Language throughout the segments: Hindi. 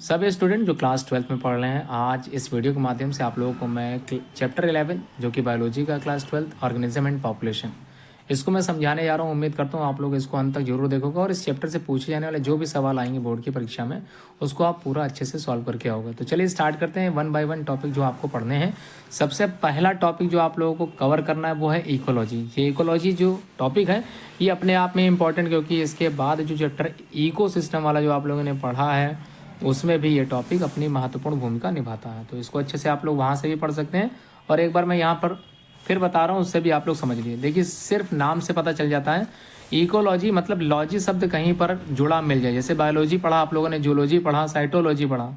सभी स्टूडेंट जो क्लास 12th में पढ़ रहे हैं, आज इस वीडियो के माध्यम से आप लोगों को मैं चैप्टर 11 जो कि बायोलॉजी का क्लास 12 ऑर्गेनिज्म एंड पॉपुलेशन, इसको मैं समझाने जा रहा हूँ। उम्मीद करता हूँ आप लोग इसको अंत तक जरूर देखोगे और इस चैप्टर से पूछे जाने वाले जो भी सवाल आएंगे बोर्ड की परीक्षा में उसको आप पूरा अच्छे से सॉल्व करके आओगे। तो चलिए स्टार्ट करते हैं वन बाय वन टॉपिक जो आपको पढ़ने हैं। सबसे पहला टॉपिक जो आप लोगों को कवर करना है वो है इकोलॉजी। ये इकोलॉजी जो टॉपिक है ये अपने आप में इम्पॉर्टेंट, क्योंकि इसके बाद जो चैप्टर इकोसिस्टम वाला जो आप लोगों ने पढ़ा है उसमें भी ये टॉपिक अपनी महत्वपूर्ण भूमिका निभाता है। तो इसको अच्छे से आप लोग वहाँ से भी पढ़ सकते हैं और एक बार मैं यहाँ पर फिर बता रहा हूँ, उससे भी आप लोग समझ लिए। देखिए सिर्फ नाम से पता चल जाता है इकोलॉजी मतलब लॉजी शब्द कहीं पर जुड़ा मिल जाए। जैसे बायोलॉजी पढ़ा आप लोगों ने, जूलॉजी पढ़ा, साइटोलॉजी पढ़ा,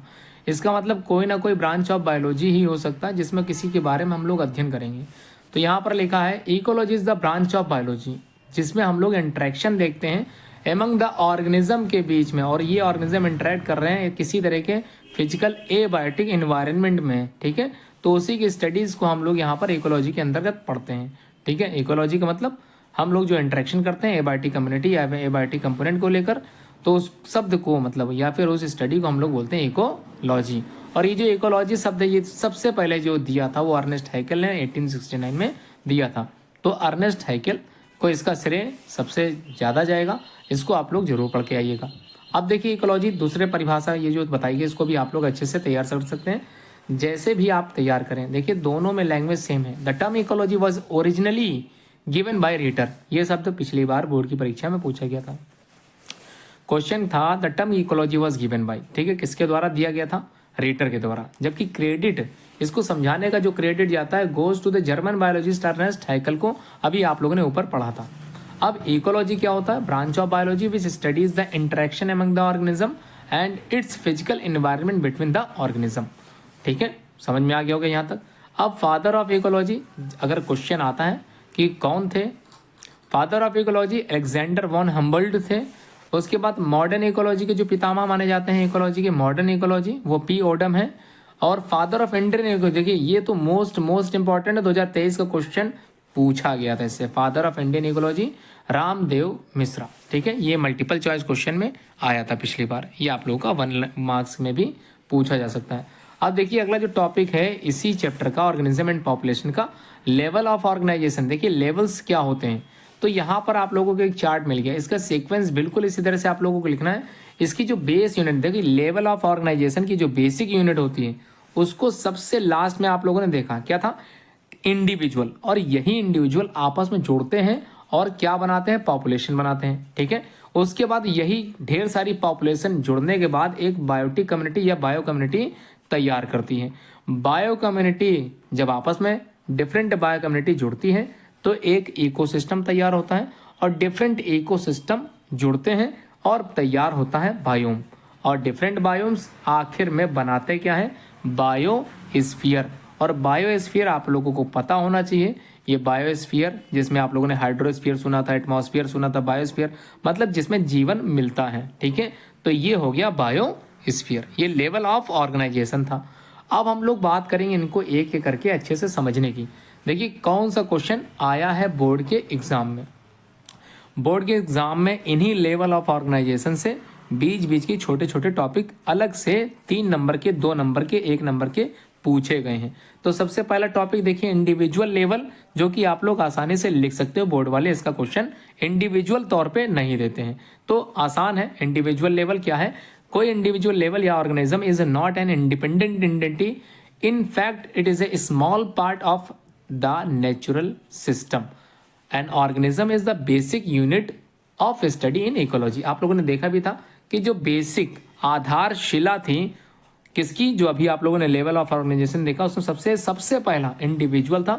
इसका मतलब कोई ना कोई ब्रांच ऑफ बायोलॉजी ही हो सकता है जिसमें किसी के बारे में हम लोग अध्ययन करेंगे। तो यहाँ पर लिखा है ecology is the branch of biology जिसमें हम लोग इंटरेक्शन देखते हैं एमंग द ऑर्गेनिज्म के बीच में, और ये ऑर्गेनिज्म इंटरेक्ट कर रहे हैं किसी तरह के फिजिकल एबायोटिक इन्वायरमेंट में। ठीक है, तो उसी की स्टडीज़ को हम लोग यहाँ पर इकोलॉजी के अंतर्गत पढ़ते हैं। ठीक है, इकोलॉजी का मतलब हम लोग जो इंटरेक्शन करते हैं एबायोटिक कम्युनिटी या एबायोटिक कंपोनेंट को लेकर, तो उस शब्द को मतलब या फिर उस स्टडी को हम लोग बोलते हैं इकोलॉजी। और ये जो इकोलॉजी शब्द है ये सबसे पहले जो दिया था वो अर्नेस्ट हैकेल ने 1869 में दिया था। तो अर्नेस्ट हैकेल को इसका श्रेय सबसे ज़्यादा जाएगा, इसको आप लोग जरूर पढ़ के आइएगा। अब देखिए इकोलॉजी दूसरे परिभाषा ये जो बताइए इसको भी आप लोग अच्छे से तैयार कर सकते हैं, जैसे भी आप तैयार करें। देखिए दोनों में लैंग्वेज सेम है। The term ecology was originally given by रीटर, ये शब्द पिछली बार बोर्ड की परीक्षा में पूछा गया था। क्वेश्चन था the term ecology was given by, ठीक है, किसके द्वारा दिया गया था? रीटर के द्वारा। जबकि क्रेडिट, इसको समझाने का जो क्रेडिट जाता है goes to the German biologist Ernest Haeckel को, अभी आप लोगों ने ऊपर पढ़ा था। अब इकोलॉजी क्या होता है? Branch of biology which studies the interaction among the organism and it's physical environment between the organism. ठीक है, समझ में आ गया होगा यहाँ तक। अब फादर ऑफ इकोलॉजी, अगर क्वेश्चन आता है कि कौन थे father of ecology, Alexander von Humboldt थे। उसके बाद मॉडर्न इकोलॉजी के जो पितामह माने जाते हैं इकोलॉजी के, मॉडर्न इकोलॉजी, वो पी ओडम है। और फादर ऑफ इंडियन इकोलॉजी, देखिए ये तो मोस्ट इंपॉर्टेंट है, 2023 का क्वेश्चन पूछा गया था इससे। Father of Indian ecology Ramdev Mishra. ठीक है, ये मल्टीपल चॉइस क्वेश्चन में आया था पिछली बार, ये आप लोगों का 1 मार्क्स में भी पूछा जा सकता है। अब देखिए अगला जो टॉपिक है इसी चैप्टर का, ऑर्गेनिज्म एंड पॉपुलेशन का, लेवल ऑफ ऑर्गेनाइजेशन। देखिए लेवल्स क्या होते हैं, तो यहाँ पर आप लोगों को एक चार्ट मिल गया, इसका सीक्वेंस बिल्कुल इसी तरह से आप लोगों को लिखना है। इसकी जो बेस यूनिट, देखिए लेवल ऑफ ऑर्गेनाइजेशन की जो बेसिक यूनिट होती है उसको सबसे लास्ट में आप लोगों ने देखा क्या था? इंडिविजुअल। और यही इंडिविजुअल आपस में जोड़ते हैं और क्या बनाते हैं? पॉपुलेशन बनाते हैं। ठीक है, उसके बाद यही ढेर सारी पॉपुलेशन जुड़ने के बाद एक बायोटिक कम्युनिटी या बायो कम्युनिटी तैयार करती है। बायो कम्युनिटी जब आपस में डिफरेंट बायो कम्युनिटी जुड़ती है तो एक इकोसिस्टम तैयार होता है, और डिफरेंट इकोसिस्टम जुड़ते हैं और तैयार होता है बायोम, और डिफरेंट बायोम्स आखिर में बनाते क्या है? बायोस्फीयर। और बायोस्फीयर आप लोगों को पता होना चाहिए, ये बायोस्फीयर जिसमें आप लोगों ने हाइड्रोस्फीयर सुना था, एटमॉस्फेयर सुना था, बायोस्फीयर मतलब जिसमें जीवन मिलता है। ठीक है, तो ये हो गया बायोस्फीयर। ये लेवल ऑफ ऑर्गेनाइजेशन था। अब हम लोग बात करेंगे इनको एक एक करके अच्छे से समझने की। देखिए कौन सा क्वेश्चन आया है बोर्ड के एग्जाम में। बोर्ड के एग्जाम में इन्हीं लेवल ऑफ ऑर्गेनाइजेशन से बीच के छोटे छोटे टॉपिक अलग से 3 नंबर के, 2 नंबर के, 1 नंबर के पूछे गए हैं। तो सबसे पहला टॉपिक देखिए इंडिविजुअल लेवल, जो कि आप लोग आसानी से लिख सकते हो। बोर्ड वाले इसका क्वेश्चन इंडिविजुअल तौर पे नहीं देते हैं, तो आसान है। इंडिविजुअल लेवल क्या है? कोई इंडिविजुअल लेवल या organism is not an independent entity, in fact it is A small part of the natural system. An organism is the basic unit of study in ecology. आप लोगों ने देखा भी था कि जो बेसिक आधारशिला थी किसकी, जो अभी आप लोगों ने लेवल ऑफ ऑर्गेनाइजेशन देखा उसमें सबसे पहला इंडिविजुअल था।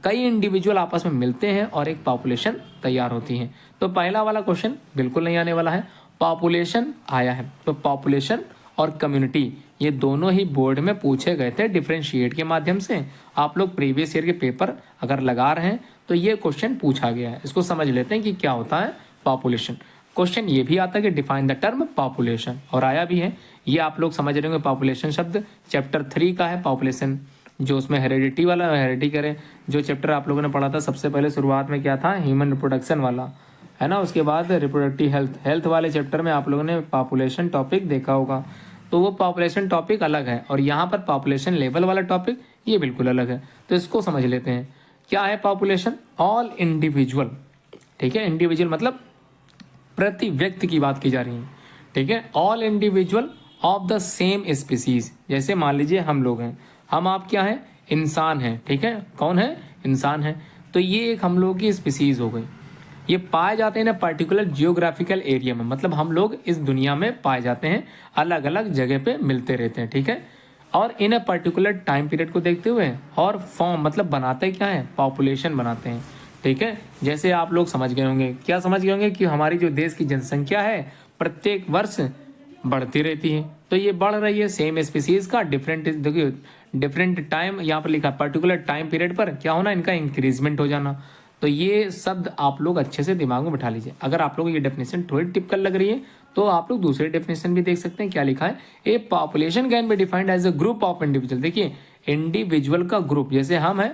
कई इंडिविजुअल आपस में मिलते हैं और एक पॉपुलेशन तैयार होती है। तो पहला वाला क्वेश्चन बिल्कुल नहीं आने वाला है। पॉपुलेशन आया है, तो पॉपुलेशन और कम्युनिटी ये दोनों ही बोर्ड में पूछे गए थे डिफरेंशिएट के माध्यम से। आप लोग प्रीवियस ईयर के पेपर अगर लगा रहे हैं तो ये क्वेश्चन पूछा गया है। इसको समझ लेते हैं कि क्या होता है पॉपुलेशन। क्वेश्चन ये भी आता है कि डिफाइन द टर्म पॉपुलेशन, और आया भी है। ये आप लोग समझ रहे होंगे पॉपुलेशन शब्द चैप्टर 3 का है। पॉपुलेशन जो उसमें हेरिडिटी वाला, हेरिडिटी करें जो चैप्टर आप लोगों ने पढ़ा था सबसे पहले शुरुआत में क्या था? ह्यूमन रिप्रोडक्शन वाला है ना। उसके बाद रिप्रोडक्टिव हेल्थ वाले चैप्टर में आप लोगों ने पॉपुलेशन टॉपिक देखा होगा। तो वो पॉपुलेशन टॉपिक अलग है, और यहाँ पर पॉपुलेशन लेवल वाला टॉपिक ये बिल्कुल अलग है। तो इसको समझ लेते हैं। क्या है पॉपुलेशन? ऑल इंडिविजुअल, ठीक है, इंडिविजुअल मतलब प्रति व्यक्ति की बात की जा रही है, ठीक है। All individual of the same species, जैसे मान लीजिए हम लोग हैं, हम आप क्या हैं? इंसान हैं, ठीक है। कौन है? इंसान है। तो ये एक हम लोग की स्पीसीज हो गई। ये पाए जाते हैं ना पर्टिकुलर जियोग्राफिकल एरिया में, मतलब हम लोग इस दुनिया में पाए जाते हैं, अलग अलग जगह पे मिलते रहते हैं, ठीक है। और इन अ पर्टिकुलर टाइम पीरियड को देखते हुए, और फॉर्म मतलब बनाते क्या है? पॉपुलेशन बनाते हैं, ठीक है। जैसे आप लोग समझ गए होंगे, क्या समझ गए होंगे कि हमारी जो देश की जनसंख्या है प्रत्येक वर्ष बढ़ती रहती है। तो ये बढ़ रही है सेम स्पीसीज का डिफरेंट, देखिए डिफरेंट टाइम यहाँ पर लिखा, पर्टिकुलर टाइम पीरियड पर क्या होना? इनका इंक्रीजमेंट हो जाना। तो ये शब्द आप लोग अच्छे से दिमाग में बिठा लीजिए। अगर आप लोग ये डेफिनेशन थोड़ी टिपिकल लग रही है तो आप लोग दूसरी डेफिनेशन भी देख सकते हैं। क्या लिखा है? A population can be defined as a group of individual. देखिए इंडिविजुअल का ग्रुप, जैसे हम हैं,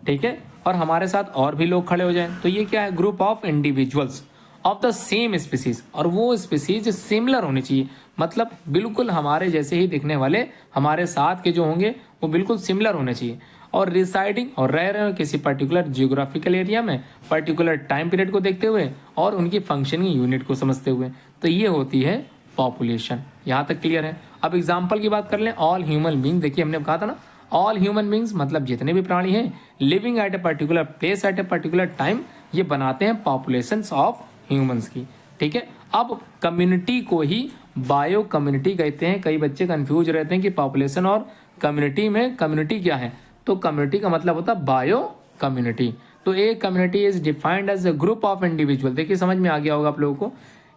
ठीक है, और हमारे साथ और भी लोग खड़े हो जाएं, तो ये क्या है? Group of individuals of the same species, और वो स्पीसीज सिमिलर होनी चाहिए, मतलब बिल्कुल हमारे जैसे ही दिखने वाले, हमारे साथ के जो होंगे वो बिल्कुल सिमिलर होने चाहिए, और रिसाइडिंग और रह रहे हो किसी पर्टिकुलर जियोग्राफिकल एरिया में पर्टिकुलर टाइम पीरियड को देखते हुए और उनकी फंक्शनिंग यूनिट को समझते हुए। तो ये होती है पॉपुलेशन। यहाँ तक क्लियर है? अब एग्जाम्पल की बात कर लें, ऑल ह्यूमन बींग। देखिए हमने कहा था ना, ऑल ह्यूमन बींग्स मतलब जितने भी प्राणी हैं living at a particular place at a particular time, ये बनाते हैं पॉपुलेशन ऑफ ह्यूमंस की, ठीक है। अब कम्युनिटी को ही बायो कम्युनिटी कहते हैं। कई बच्चे कंफ्यूज रहते हैं कि पॉपुलेशन और कम्युनिटी में कम्युनिटी क्या है। तो कम्युनिटी का मतलब होता है बायो कम्युनिटी। तो a community is defined as a group of individual. देखिए समझ में आ गया होगा आप लोगों को,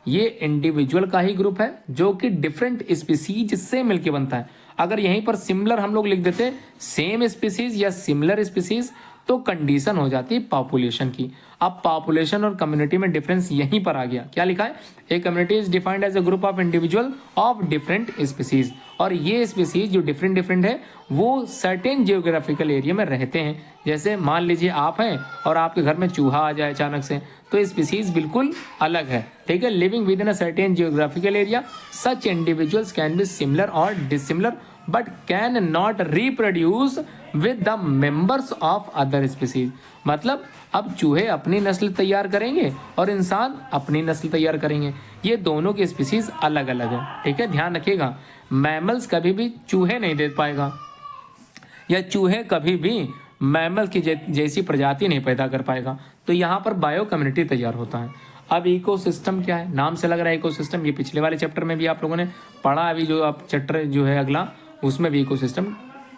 ये इंडिविजुअल का ही ग्रुप है जो कि डिफरेंट स्पीसीज से मिलकर बनता है। अगर यहीं पर सिमिलर हम लोग लिख देते सेम स्पीसीज या सिमिलर स्पीसीज, तो कंडीशन हो जाती है पॉपुलेशन की। अब पॉपुलेशन और कम्युनिटी में डिफरेंस यहीं पर आ गया। क्या लिखा है? A community is defined as a group of individual of different species, और ये स्पीसीज जो डिफरेंट डिफरेंट है वो सर्टेन जियोग्राफिकल एरिया में रहते हैं। जैसे मान लीजिए आप हैं और आपके घर में चूहा आ जाए अचानक से, तो स्पीसीज बिल्कुल अलग है, ठीक है। Living within a certain geographical area, such individuals can be similar or dissimilar but can not reproduce with the members of other species. मतलब अब चूहे अपनी नस्ल तैयार करेंगे और इंसान अपनी नस्ल तैयार करेंगे, ये दोनों की स्पीसीज अलग अलग है, ठीक है। ध्यान रखिएगा, मैमल्स कभी भी चूहे नहीं दे पाएगा, या चूहे कभी भी मैमल की जैसी प्रजाति नहीं पैदा कर पाएगा। तो यहाँ पर बायो कम्युनिटी तैयार होता है। अब इकोसिस्टम क्या है? नाम से लग रहा है इकोसिस्टम, ये पिछले वाले चैप्टर में भी आप लोगों ने पढ़ा, अभी जो आप चैप्टर जो है अगला उसमें भी इकोसिस्टम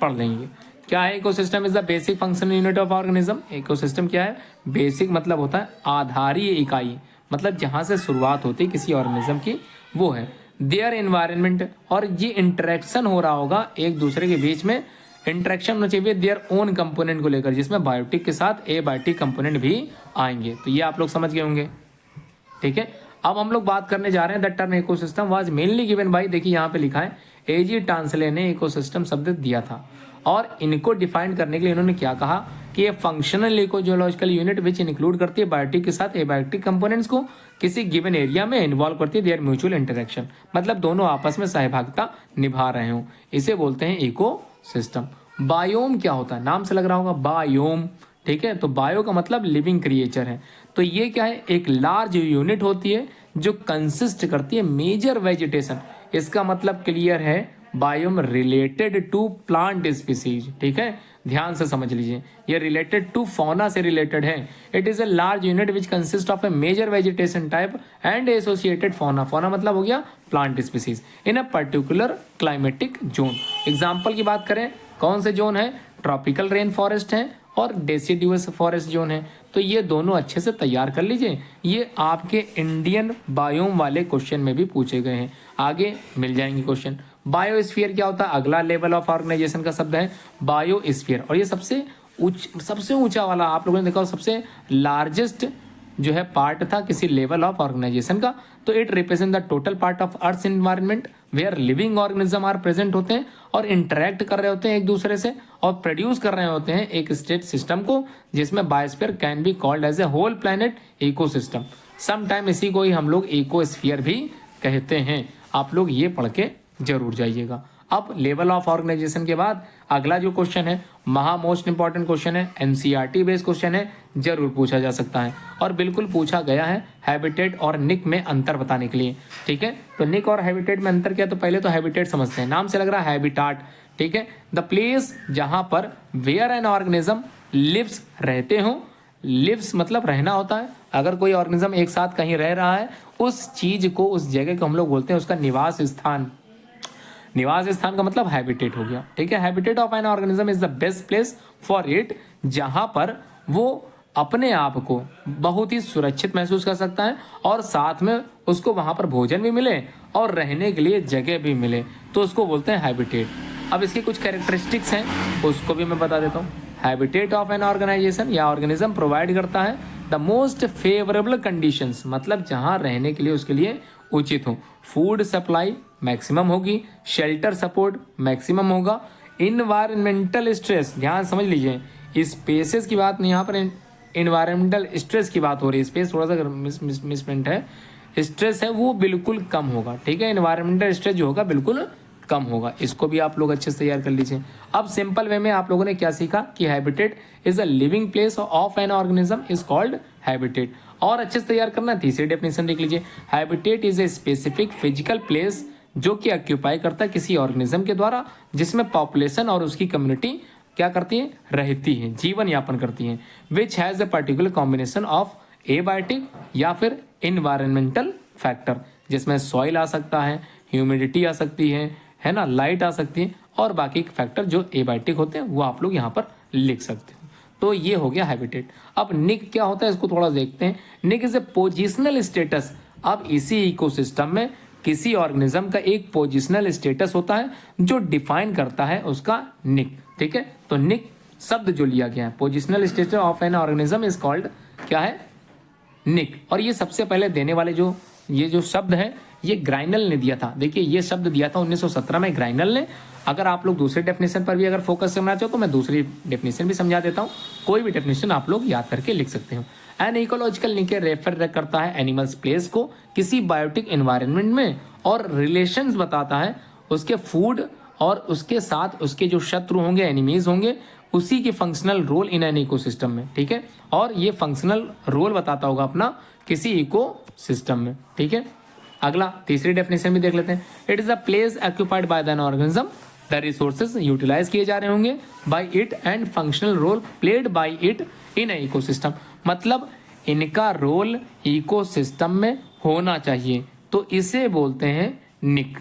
पढ़ लेंगे। क्या है ecosystem? Is the basic functional unit of organism. Ecosystem क्या है? बेसिक मतलब होता है आधारीय इकाई, मतलब जहाँ से शुरुआत होती है किसी ऑर्गेनिज्म की, वो है देयर एनवायरनमेंट। और ये इंटरेक्शन हो रहा होगा एक दूसरे के बीच में, इंटरेक्शन होना चाहिए देयर ओन कंपोनेंट को लेकर, जिसमें बायोटिक के साथ एबायोटिक कंपोनेंट भी आएंगे। तो ये आप लोग समझ गए होंगे, ठीक है। अब हम लोग बात करने जा रहे हैं the term ecosystem was mainly given by, देखिए यहाँ पे लिखा है एजी टांसले ने इकोसिस्टम शब्द दिया था, और इनको डिफाइन करने के लिए इन्होंने क्या कहा कि ये फंक्शनल इकोजियोलॉजिकल यूनिट विच इंक्लूड करती है बायोटिक के साथ एबायोटिक कंपोनेंट्स को, किसी गिवन एरिया में इन्वॉल्व करती है देयर म्यूचुअल इंटरेक्शन, मतलब दोनों आपस में सहभागिता निभा रहे हो, इसे बोलते हैं इकोसिस्टम। बायोम क्या होता है? नाम से लग रहा होगा बायोम, ठीक है। तो बायो का मतलब लिविंग क्रिएचर है। तो ये क्या है? एक लार्ज यूनिट होती है जो कंसिस्ट करती है मेजर वेजिटेशन। इसका मतलब क्लियर है, biome related to plant species, ठीक है। ध्यान से समझ लीजिए, ये रिलेटेड टू फौना से रिलेटेड है। It is a large unit which consist of a major vegetation type and associated fauna. Fauna मतलब हो गया plant species in a particular climatic zone. Example की बात करें, कौन से जोन है? ट्रॉपिकल रेन फॉरेस्ट है और डेसिडुअस फॉरेस्ट जोन है। तो ये दोनों अच्छे से तैयार कर लीजिए, ये आपके इंडियन बायोम वाले क्वेश्चन में भी पूछे गए हैं, आगे मिल जाएंगे क्वेश्चन। बायोस्फीयर क्या होता है? अगला लेवल ऑफ ऑर्गेनाइजेशन का शब्द है बायोस्फीयर, और ये सबसे ऊंचा वाला, आप लोगों ने देखा सबसे लार्जेस्ट जो है पार्ट था किसी लेवल ऑफ ऑर्गेनाइजेशन का। तो it represent the total part of earth environment where living organism are present होते हैं और इंटरेक्ट कर रहे होते हैं एक दूसरे से और प्रोड्यूस कर रहे होते हैं एक स्टेट सिस्टम को, जिसमें biosphere can be called as a whole planet ecosystem. Some time इसी को ही हम लोग इकोस्फीयर भी कहते हैं। आप लोग ये पढ़ के जरूर जाइएगा। अब लेवल ऑफ ऑर्गेनाइजेशन के बाद अगला जो क्वेश्चन है मोस्ट इंपॉर्टेंट क्वेश्चन है, एनसीईआरटी बेस्ड क्वेश्चन है, जरूर पूछा जा सकता है और बिल्कुल पूछा गया है हैबिटेट और निक में अंतर बताने के लिए। ठीक है, तो निक और हैबिटेट में अंतर क्या है? तो पहले तो हैबिटेट समझते हैं, नाम से लग रहा है हैबिटाट। ठीक है, द प्लेस जहां पर वेयर एन ऑर्गेनिज्म लिव्स रहते हो, लिव्स मतलब रहना होता है। अगर कोई ऑर्गेनिज्म एक साथ कहीं रह रहा है, उस चीज को, उस जगह को हम लोग बोलते हैं उसका निवास स्थान। निवास स्थान का मतलब हैबिटेट हो गया। ठीक है, habitat of an organism is the best place for it, जहां पर वो अपने आप को बहुत ही सुरक्षित महसूस कर सकता है और साथ में उसको वहां पर भोजन भी मिले और रहने के लिए जगह भी मिले, तो उसको बोलते हैं हैबिटेट। अब इसकी कुछ कैरेक्टरिस्टिक्स हैं, उसको भी मैं बता देता हूँ। हैबिटेट ऑफ एन ऑर्गेनाइजेशन या ऑर्गेनिज्म प्रोवाइड करता है द मोस्ट फेवरेबल कंडीशंस, मतलब जहां रहने के लिए उसके लिए उचित हो। फूड सप्लाई मैक्सिमम होगी, शेल्टर सपोर्ट मैक्सिमम होगा, इन्वायरमेंटल स्ट्रेस, ध्यान समझ लीजिए, स्पेसेस की बात नहीं, यहाँ पर इन्वायरमेंटल स्ट्रेस की बात हो रही है। स्पेस थोड़ा सा मिसप्रिंट है, स्ट्रेस है वो बिल्कुल कम होगा। ठीक है, इन्वायरमेंटल स्ट्रेस जो होगा बिल्कुल कम होगा। इसको भी आप लोग अच्छे से तैयार कर लीजिए। अब सिंपल वे में आप लोगों ने क्या सीखा कि habitat is a living place of an organism is called habitat. और अच्छे से तैयार करना, तीसरी डेफिनेशन देख लीजिए, habitat is a specific physical place जो कि ऑक्यूपाई करता है किसी ऑर्गेनिज्म के द्वारा, जिसमें पॉपुलेशन और उसकी कम्युनिटी क्या करती है? रहती है, जीवन यापन करती है। Which has a particular combination of abiotic या फिर इन्वायरमेंटल फैक्टर, जिसमें सॉइल आ सकता है, ह्यूमिडिटी आ सकती है ना, लाइट आ सकती है, और बाकी फैक्टर जो एबायोटिक होते हैं वो आप लोग यहाँ पर लिख सकते हो। तो ये हो गया हैबिटेट। अब निक क्या होता है इसको थोड़ा देखते हैं। निक इज ए पोजिशनल स्टेटस। अब इसी इकोसिस्टम में किसी ऑर्गेनिज्म का एक पोजिशनल स्टेटस होता है जो डिफाइन करता है उसका निक। ठीक है, तो निक शब्द जो लिया गया है, positional status of an organism is called क्या है? निक। और ये सबसे पहले देने वाले ये जो शब्द है ये ग्राइनल ने दिया था। देखिए ये शब्द दिया था 1917 में ग्राइनल ने। अगर आप लोग दूसरे डेफिनेशन पर भी अगर फोकस करना चाहो तो मैं दूसरी डेफिनेशन भी समझा देता हूँ, कोई भी डेफिनेशन आप लोग याद करके लिख सकते हो। एन इकोलॉजिकल निक रेफर करता है एनिमल्स प्लेस को किसी बायोटिक एनवायरनमेंट में, और रिलेशंस बताता है उसके फूड और उसके साथ उसके जो शत्रु होंगे, एनिमीज होंगे, उसी के functional role in an ecosystem में। ठीक है, और ये फंक्शनल रोल बताता होगा अपना किसी इकोसिस्टम में। ठीक है, अगला तीसरी डेफिनेशन भी देख लेते हैं। It is a place occupied by the organism, the resources utilise किए जा रहे होंगे by it and functional role played by it in ecosystem, मतलब इनका रोल इकोसिस्टम में होना चाहिए, तो इसे बोलते हैं निक।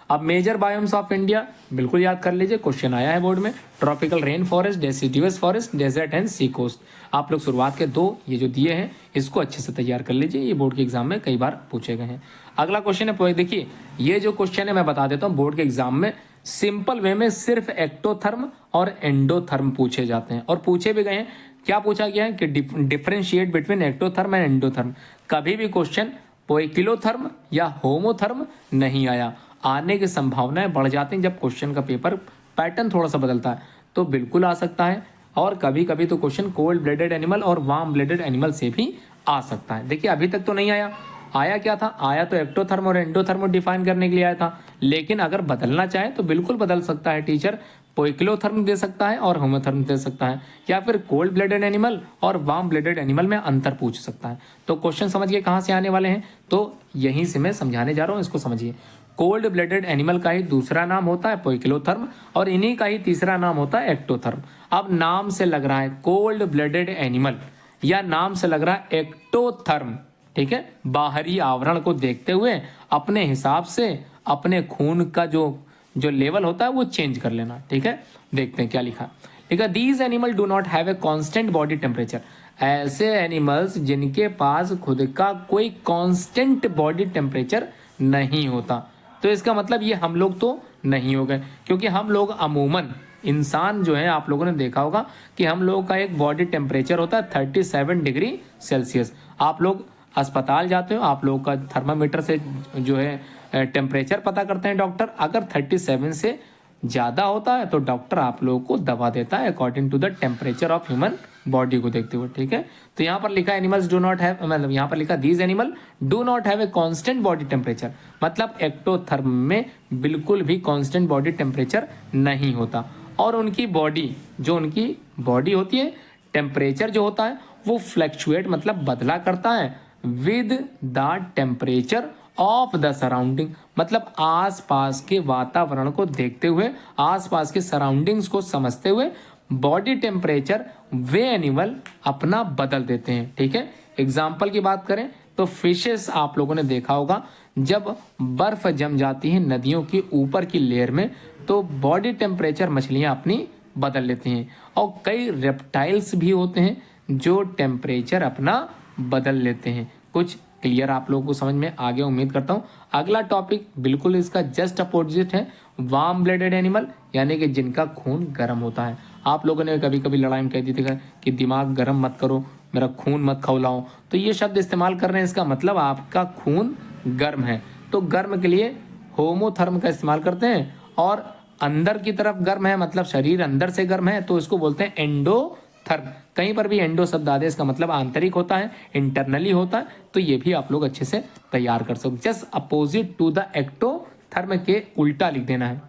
अब मेजर बायोम्स ऑफ इंडिया बिल्कुल याद कर लीजिए, क्वेश्चन आया है बोर्ड में। Tropical rain forest, deciduous forest, desert and sea coast. आप लोग शुरुआत के दो ये जो दिए हैं इसको अच्छे से तैयार कर लीजिए, ये बोर्ड के एग्जाम में कई बार पूछे गए हैं। अगला क्वेश्चन है, देखिए ये जो क्वेश्चन है मैं बता देता हूँ, बोर्ड के एग्जाम में सिंपल वे में सिर्फ एक्टोथर्म और एंडोथर्म पूछे जाते हैं, और पूछे भी गए हैं। क्या पूछा गया है कि differentiate between ectotherm and endotherm. कभी भी क्वेश्चन पोइकिलोथर्म या होमोथर्म नहीं आया। आने की संभावनाएं बढ़ जाती हैं जब क्वेश्चन का पेपर पैटर्न थोड़ा सा बदलता है, तो बिल्कुल आ सकता है। और कभी कभी तो क्वेश्चन कोल्ड ब्लडेड एनिमल और वार्म ब्लडेड एनिमल से भी आ सकता है। देखिए अभी तक तो नहीं आया, आया क्या था? आया तो एक्टोथर्म और एंडोथर्म डिफाइन करने के लिए आया था, लेकिन अगर बदलना चाहे तो बिल्कुल बदल सकता है टीचर। पोइकिलोथर्म दे सकता है और होमोथर्म दे सकता है, या फिर कोल्ड ब्लडेड एनिमल और वार्म ब्लडेड एनिमल में अंतर पूछ सकता है। तो क्वेश्चन समझिए कहाँ से आने वाले हैं, तो यहीं से मैं समझाने जा रहा हूँ, इसको समझिए। कोल्ड ब्लडेड एनिमल का ही दूसरा नाम होता है पोइकिलोथर्म, और इन्हीं का ही तीसरा नाम होता है एक्टोथर्म। अब नाम से लग रहा है कोल्ड ब्लडेड एनिमल या नाम से लग रहा है एक्टोथर्म, ठीक है, बाहरी आवरण को देखते हुए अपने हिसाब से अपने खून का जो लेवल होता है वो चेंज कर लेना। ठीक है, देखते हैं क्या लिखा। लिखा these animal do not have a constant body temperature. ऐसे एनिमल्स जिनके पास खुद का कोई कांस्टेंट बॉडी टेम्परेचर नहीं होता। तो इसका मतलब ये हम लोग तो नहीं हो गए, क्योंकि हम लोग अमूमन इंसान जो है, आप लोगों ने देखा होगा कि हम लोगों का एक बॉडी टेम्परेचर होता है 37 डिग्री सेल्सियस। आप लोग अस्पताल जाते हो, आप लोगों का थर्मामीटर से जो है टेम्परेचर पता करते हैं डॉक्टर। अगर 37 से ज़्यादा होता है तो डॉक्टर आप लोगों को दवा देता है according to the temperature of human body को देखते हुए, ठीक है। तो यहाँ पर लिखा एनिमल्स डू नॉट हैव, मतलब यहाँ पर लिखा these animal do not have a constant body temperature, मतलब एक्टोथर्म में बिल्कुल भी कांस्टेंट बॉडी टेम्परेचर नहीं होता। और उनकी बॉडी, जो उनकी बॉडी होती है, टेम्परेचर जो होता है वो फ्लक्चुएट, मतलब बदला करता है with the temperature of the surrounding, मतलब आसपास के वातावरण को देखते हुए, आसपास के सराउंडिंग्स को समझते हुए बॉडी टेम्परेचर वे एनिमल अपना बदल देते हैं, ठीक है। एग्जाम्पल की बात करें तो फिशेस आप लोगों ने देखा होगा, जब बर्फ जम जाती है नदियों की ऊपर की लेयर में तो बॉडी टेम्परेचर मछलियां अपनी बदल लेती हैं। और कई रेप्टाइल्स भी होते हैं जो टेम्परेचर अपना बदल लेते हैं। कुछ क्लियर आप लोगों को समझ में आ गया उम्मीद करता हूँ। अगला टॉपिक बिल्कुल इसका जस्ट अपोजिट है, वार्म ब्लडेड एनिमल, यानी कि जिनका खून गर्म होता है। आप लोगों ने कभी कभी लड़ाई में कह दी थी कि दिमाग गर्म मत करो, मेरा खून मत खौलाओ, तो ये शब्द इस्तेमाल कर रहे हैं, इसका मतलब आपका खून गर्म है। तो गर्म के लिए होमोथर्म का इस्तेमाल करते हैं, और अंदर की तरफ गर्म है, मतलब शरीर अंदर से गर्म है, तो इसको बोलते हैं एंडोथर्म। कहीं पर भी एंडो शब्द आदे, इसका मतलब आंतरिक होता है, इंटरनली होता है, तो ये भी आप लोग अच्छे से तैयार कर सकते। Just opposite to the ectotherm के उल्टा लिख देना है।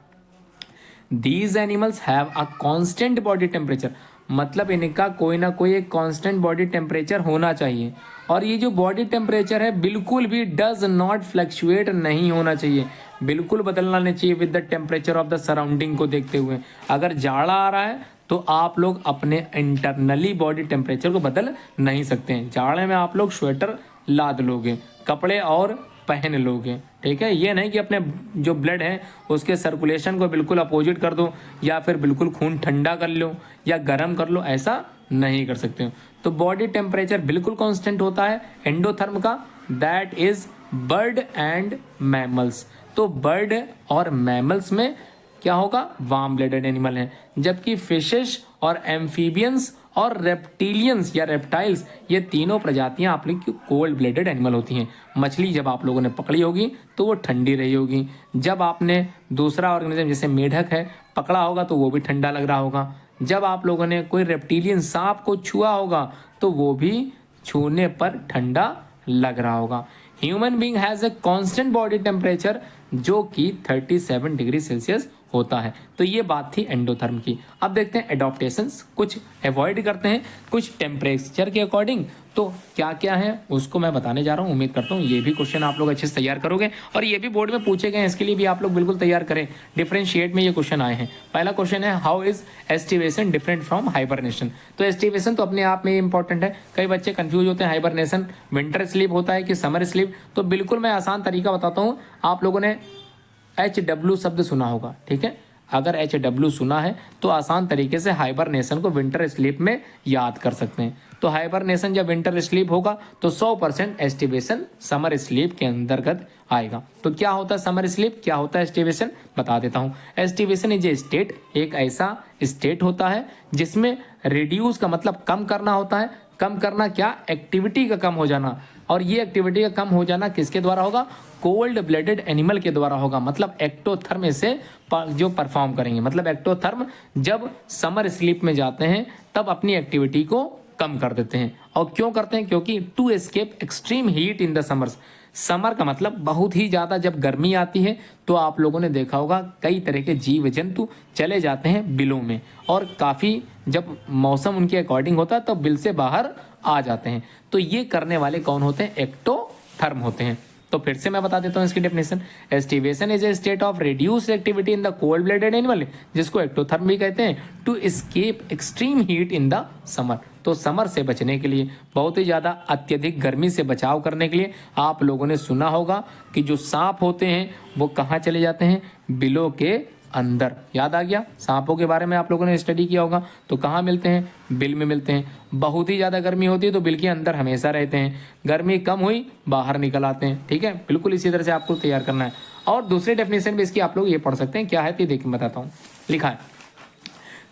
These animals have a constant body temperature, मतलब इनका कोई ना कोई एक कांस्टेंट बॉडी टेम्परेचर होना चाहिए। और ये जो बॉडी टेम्परेचर है बिल्कुल भी डज नॉट फ्लक्चुएट नहीं होना चाहिए, बिल्कुल बदलना नहीं चाहिए with the temperature of the surrounding को देखते हुए। अगर जाड़ा आ रहा है तो आप लोग अपने इंटरनली बॉडी टेम्परेचर को बदल नहीं सकते हैं। जाड़े में आप लोग स्वेटर लाद लोगे, कपड़े और पहन लोगे, ठीक है। ये नहीं कि अपने जो ब्लड है उसके सर्कुलेशन को बिल्कुल अपोजिट कर दो, या फिर बिल्कुल खून ठंडा कर लो या गर्म कर लो, ऐसा नहीं कर सकते हो। तो बॉडी टेम्परेचर बिल्कुल कांस्टेंट होता है एंडोथर्म का, that is bird and mammals. तो बर्ड और मैमल्स में क्या होगा, वार्म ब्लडेड एनिमल है, जबकि फिशेस और एम्फीबियंस और रेप्टिलियंस या रेप्टाइल्स, ये तीनों प्रजातियां आप लोग की कोल्ड ब्लडेड एनिमल होती हैं। मछली जब आप लोगों ने पकड़ी होगी तो वो ठंडी रही होगी, जब आपने दूसरा ऑर्गेनिज्म जैसे मेढक है पकड़ा होगा तो वो भी ठंडा लग रहा होगा, जब आप लोगों ने कोई रेप्टिलियन सांप को छुआ होगा तो वो भी छूने पर ठंडा लग रहा होगा। Human being has a constant body temperature जो कि 37 डिग्री सेल्सियस होता है। तो ये बात थी एंडोथर्म की। अब देखते हैं एडॉप्टेशंस, कुछ अवॉइड करते हैं कुछ टेम्परेचर के अकॉर्डिंग। तो क्या क्या है उसको मैं बताने जा रहा हूँ। उम्मीद करता हूँ ये भी क्वेश्चन आप लोग अच्छे से तैयार करोगे, और ये भी बोर्ड में पूछे गए हैं, इसके लिए भी आप लोग बिल्कुल तैयार करें। डिफरेंशिएट में ये क्वेश्चन आए हैं। पहला क्वेश्चन है, how is aestivation different from hibernation. तो एस्टिवेशन तो अपने आप में इंपॉर्टेंट है, कई बच्चे कंफ्यूज होते हैं हाइबरनेशन विंटर स्लीप होता है कि समर स्लीप। तो बिल्कुल मैं आसान तरीका बताता हूँ। आप लोगों ने HW शब्द सुना होगा, ठीक है। अगर HW सुना है तो आसान तरीके से हाइबरनेशन को विंटर स्लीप में याद कर सकते हैं। तो हाइबरनेशन जब विंटर स्लीप होगा तो 100% एस्टिवेशन समर स्लीप के अंतर्गत आएगा। तो क्या होता है समर स्लीप, क्या होता है एस्टिवेशन, बता देता हूँ। एस्टिवेशन इज ए स्टेट, एक ऐसा स्टेट होता है जिसमें रिड्यूस का मतलब कम करना होता है। कम करना क्या, एक्टिविटी का कम हो जाना। और ये एक्टिविटी का कम हो जाना किसके द्वारा होगा, कोल्ड ब्लडेड एनिमल के द्वारा होगा। मतलब एक्टोथर्म से जो परफॉर्म करेंगे, मतलब एक्टोथर्म जब समर स्लीप में जाते हैं तब अपनी एक्टिविटी को कम कर देते हैं। और क्यों करते हैं, क्योंकि to escape extreme heat in the summers. Summer का मतलब बहुत ही ज़्यादा जब गर्मी आती है तो आप लोगों ने देखा होगा कई तरह के जीव जंतु चले जाते हैं बिलों में, और काफ़ी जब मौसम उनके अकॉर्डिंग होता है तो बिल से बाहर आ जाते हैं। तो ये करने वाले कौन होते हैं, एक्टोथर्म होते हैं। तो फिर से मैं बता देता हूँ इसकी definition. Aestivation is a state of reduced activity in the cold blooded animal, जिसको एक्टोथर्म भी कहते हैं, to escape extreme heat in the summer. तो समर से बचने के लिए, बहुत ही ज़्यादा अत्यधिक गर्मी से बचाव करने के लिए आप लोगों ने सुना होगा कि जो सांप होते हैं वो कहाँ चले जाते हैं, बिलों के अंदर। याद आ गया, सांपों के बारे में आप लोगों ने स्टडी किया होगा। तो कहाँ मिलते हैं, बिल में मिलते हैं। बहुत ही ज़्यादा गर्मी होती है तो बिल के अंदर हमेशा रहते हैं, गर्मी कम हुई बाहर निकल आते हैं, ठीक है। बिल्कुल इसी तरह से आपको तैयार करना है। और दूसरी डेफिनेशन भी इसकी आप लोग ये पढ़ सकते हैं, क्या है तो देखिए बताता हूँ। लिखा है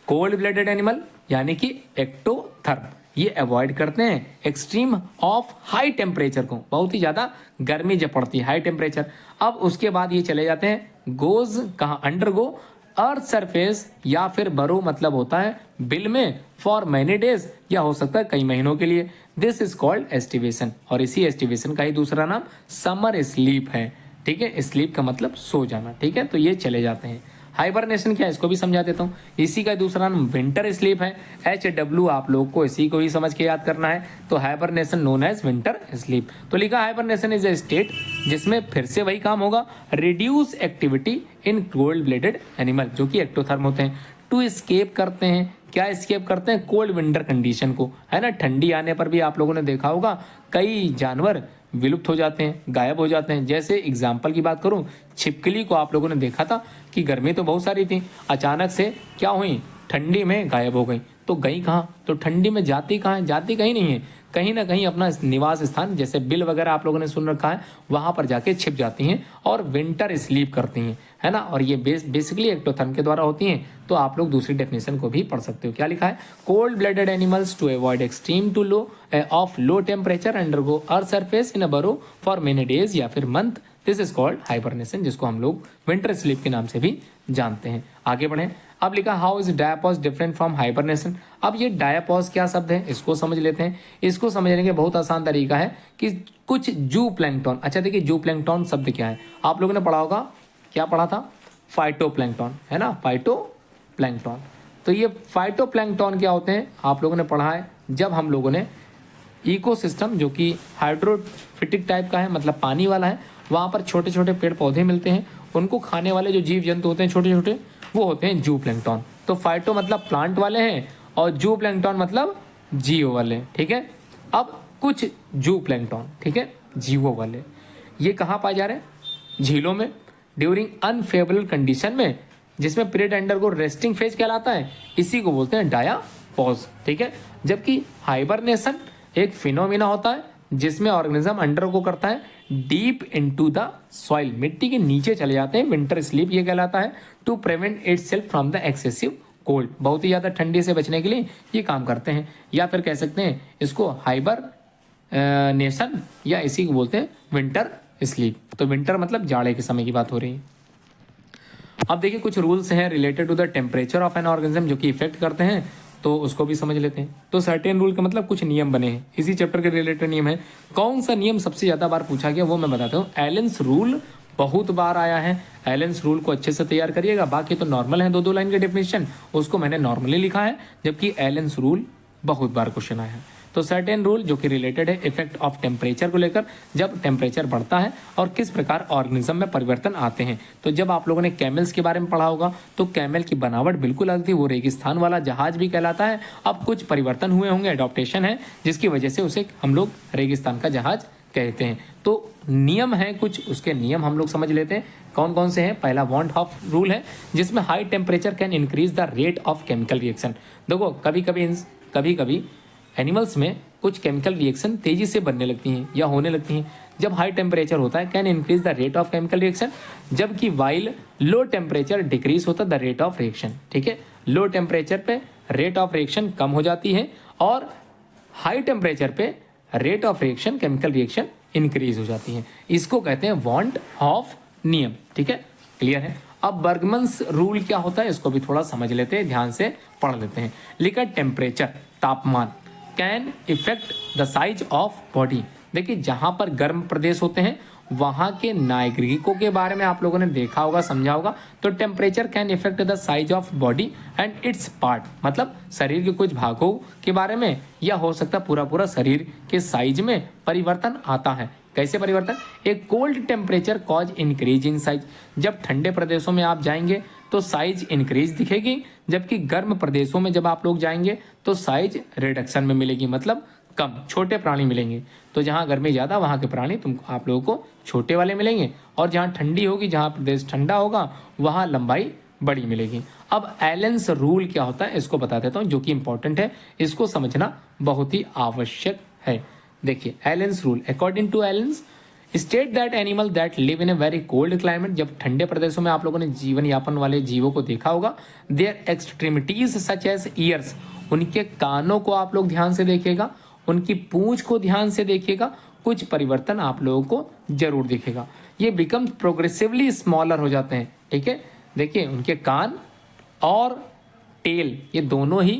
कोल्ड ब्लडेड एनिमल यानी कि एक्टोथर्म, ये अवॉइड करते हैं एक्सट्रीम ऑफ हाई टेम्परेचर को, बहुत ही ज़्यादा गर्मी जब पड़ती है हाई टेम्परेचर। अब उसके बाद ये चले जाते हैं गोज कहाँ, अंडरगो अर्थ सरफेस या फिर बरो मतलब होता है बिल में फॉर मैनी डेज या हो सकता है कई महीनों के लिए। दिस इज कॉल्ड एस्टिवेशन और इसी एस्टिवेशन का ही दूसरा नाम समर स्लीप है। ठीक है, स्लीप का मतलब सो जाना। ठीक है, तो ये चले जाते हैं। हाइबरनेशन क्या है इसको भी समझा देता हूँ। इसी का दूसरा नाम विंटर स्लीप है। HW आप लोग को इसी को ही समझ के याद करना है। तो hibernation known as winter sleep. तो लिखा हाइबरनेशन इज ए स्टेट जिसमें फिर से वही काम होगा, reduce activity in cold blooded animal जो कि एक्टोथर्म होते हैं, टू स्केप करते हैं। क्या स्केप करते हैं? कोल्ड विंटर कंडीशन को, है ना। ठंडी आने पर भी आप लोगों ने देखा होगा कई जानवर विलुप्त हो जाते हैं, गायब हो जाते हैं। जैसे एग्जाम्पल की बात करूं, छिपकली को आप लोगों ने देखा था कि गर्मी तो बहुत सारी थी, अचानक से क्या हुई, ठंडी में गायब हो गई। तो गई कहाँ? तो ठंडी में जाती कहाँ है? जाती कहीं नहीं है, कहीं ना कहीं अपना निवास स्थान जैसे बिल वगैरह आप लोगों ने सुन रखा है वहां पर जाके छिप जाती हैं और विंटर स्लीप करती हैं, है ना। और ये बेसिकली एक्टोथर्म के द्वारा होती हैं। तो आप लोग दूसरी डेफिनेशन को भी पढ़ सकते हो। क्या लिखा है? Cold blooded animals to avoid extreme to low of low temperature undergo earth surface in a burrow for many days या फिर month. This is called hibernation जिसको हम लोग विंटर स्लीप के नाम से भी जानते हैं। आगे बढ़ें। अब लिखा how is diapause different from hibernation. अब ये डायापॉज क्या शब्द है इसको समझ लेते हैं। इसको समझने के बहुत आसान तरीका है कि कुछ जू प्लैंक्टन। अच्छा देखिए, जू प्लैंक्टन शब्द क्या है? आप लोगों ने पढ़ा होगा, क्या पढ़ा था? फाइटोप्लैंक्टन, है ना, फाइटोप्लैंक्टन। तो ये फाइटोप्लैंक्टन क्या होते हैं आप लोगों ने पढ़ा है जब हम लोगों ने इकोसिस्टम जो कि हाइड्रोफिटिक टाइप का है, मतलब पानी वाला है, वहाँ पर छोटे छोटे पेड़ पौधे मिलते हैं, उनको खाने वाले जो जीव जंतु होते हैं छोटे छोटे, वो होते हैं जू प्लैंक्टन। तो फाइटो मतलब प्लांट वाले हैं और जू प्लैंक्टन मतलब जीव वाले। ठीक है, अब कुछ जू प्लैंक्टन, ठीक है, जीवों वाले, ये कहाँ पाए जा रहे हैं? झीलों में, ड्यूरिंग अनफेवरेबल कंडीशन में, जिसमें पीरियड अंडर को रेस्टिंग फेज कहलाता है, इसी को बोलते हैं डायापॉज। ठीक है, जबकि हाइबरनेशन एक फिनोमिना होता है जिसमें ऑर्गेनिज्म अंडर को करता है डीप इनटू द सॉइल, मिट्टी के नीचे चले जाते हैं। विंटर स्लीप ये कहलाता है to prevent itself from the excessive cold, बहुत ही ज्यादा ठंडी से बचने के लिए ये काम करते हैं। या फिर कह सकते हैं इसको हाइबर नेशन या इसी को बोलते हैं विंटर स्लीप। तो विंटर मतलब जाड़े के समय की बात हो रही है। अब देखिए कुछ रूल्स हैं related to the temperature of an organism जो कि इफेक्ट करते हैं, तो उसको भी समझ लेते हैं। तो सर्टेन रूल का मतलब कुछ नियम बने हैं, इसी चैप्टर के रिलेटेड नियम है। कौन सा नियम सबसे ज्यादा बार पूछा गया वो मैं बताता हूँ। एलेंस रूल बहुत बार आया है, एलेंस रूल को अच्छे से तैयार करिएगा। बाकी तो नॉर्मल है, दो दो लाइन के डेफिनेशन, उसको मैंने नॉर्मली लिखा है, जबकि एलेंस रूल बहुत बार क्वेश्चन आया है। तो सर्टेन रूल जो कि रिलेटेड है इफेक्ट ऑफ टेम्परेचर को लेकर, जब टेम्परेचर बढ़ता है और किस प्रकार ऑर्गेनिज्म में परिवर्तन आते हैं। तो जब आप लोगों ने कैमल्स के बारे में पढ़ा होगा तो कैमल की बनावट बिल्कुल अलग थी, वो रेगिस्तान वाला जहाज भी कहलाता है। अब कुछ परिवर्तन हुए होंगे, एडॉप्टेशन है, जिसकी वजह से उसे हम लोग रेगिस्तान का जहाज कहते हैं। तो नियम है कुछ, उसके नियम हम लोग समझ लेते हैं कौन कौन से हैं। पहला वॉन्ट ऑफ रूल है जिसमें high temperature can increase the rate of chemical reaction. देखो कभी कभी एनिमल्स में कुछ केमिकल रिएक्शन तेजी से बनने लगती हैं या होने लगती हैं जब हाई टेम्परेचर होता है, can increase the rate of chemical reaction, जबकि वाइल लो टेम्परेचर डिक्रीज होता है द रेट ऑफ रिएक्शन। ठीक है, लो टेम्परेचर पे रेट ऑफ रिएक्शन कम हो जाती है और हाई टेम्परेचर पे rate of reaction chemical reaction increase हो जाती है। इसको कहते हैं वॉन्ट ऑफ नियम। ठीक है, क्लियर है। अब बर्गमन्स रूल क्या होता है इसको भी थोड़ा समझ लेते हैं, ध्यान से पढ़ लेते हैं। लिखा टेम्परेचर, तापमान, can effect the size of body. देखिए जहां पर गर्म प्रदेश होते हैं वहां के नागरिकों के बारे में आप लोगों ने देखा होगा, समझा होगा। तो temperature can effect the size of body and it's part, मतलब शरीर के कुछ भागों के बारे में, या हो सकता पूरा पूरा शरीर के साइज में परिवर्तन आता है। कैसे परिवर्तन? एक cold temperature cause increase in size, जब ठंडे प्रदेशों में आप जाएंगे तो साइज इंक्रीज दिखेगी, जबकि गर्म प्रदेशों में जब आप लोग जाएंगे तो साइज रिडक्शन में मिलेगी, मतलब कम, छोटे प्राणी मिलेंगे। तो जहाँ गर्मी ज़्यादा वहाँ के प्राणी आप लोगों को छोटे वाले मिलेंगे, और जहाँ ठंडी होगी, जहाँ प्रदेश ठंडा होगा, वहाँ लंबाई बड़ी मिलेगी। अब एलेंस रूल क्या होता है इसको बता देता हूँ, जो कि इंपॉर्टेंट है, इसको समझना बहुत ही आवश्यक है। देखिए Allen's rule, according to Allen's state that animal that live in a very cold climate, जब ठंडे प्रदेशों में आप लोगों ने जीवन यापन वाले जीवों को देखा होगा, their extremities such as ears, उनके कानों को आप लोग ध्यान से देखिएगा, उनकी पूंछ को ध्यान से देखिएगा, कुछ परिवर्तन आप लोगों को जरूर दिखेगा। ये बिकम प्रोग्रेसिवली स्मॉलर हो जाते हैं। ठीक है, देखिए उनके कान और टेल ये दोनों ही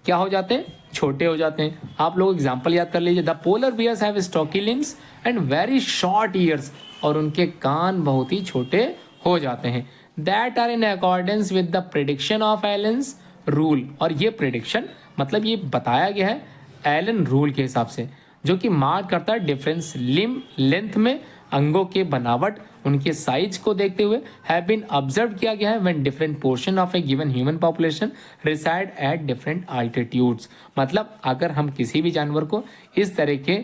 क्या हो जाते हैं, छोटे हो जाते हैं। आप लोग एग्जाम्पल याद कर लीजिए, the polar bears have stocky limbs and very short ears, और उनके कान बहुत ही छोटे हो जाते हैं। That are in accordance with the prediction of Allen's rule, और ये प्रिडिक्शन मतलब ये बताया गया है एलन रूल के हिसाब से, जो कि मार्क करता है डिफरेंस लिम्ब लेंथ में, अंगों के बनावट, उनके साइज को देखते हुए हैव बीन ऑब्जर्व किया गया है when different portion of a given human population reside at different altitudes. मतलब अगर हम किसी भी जानवर को इस तरह के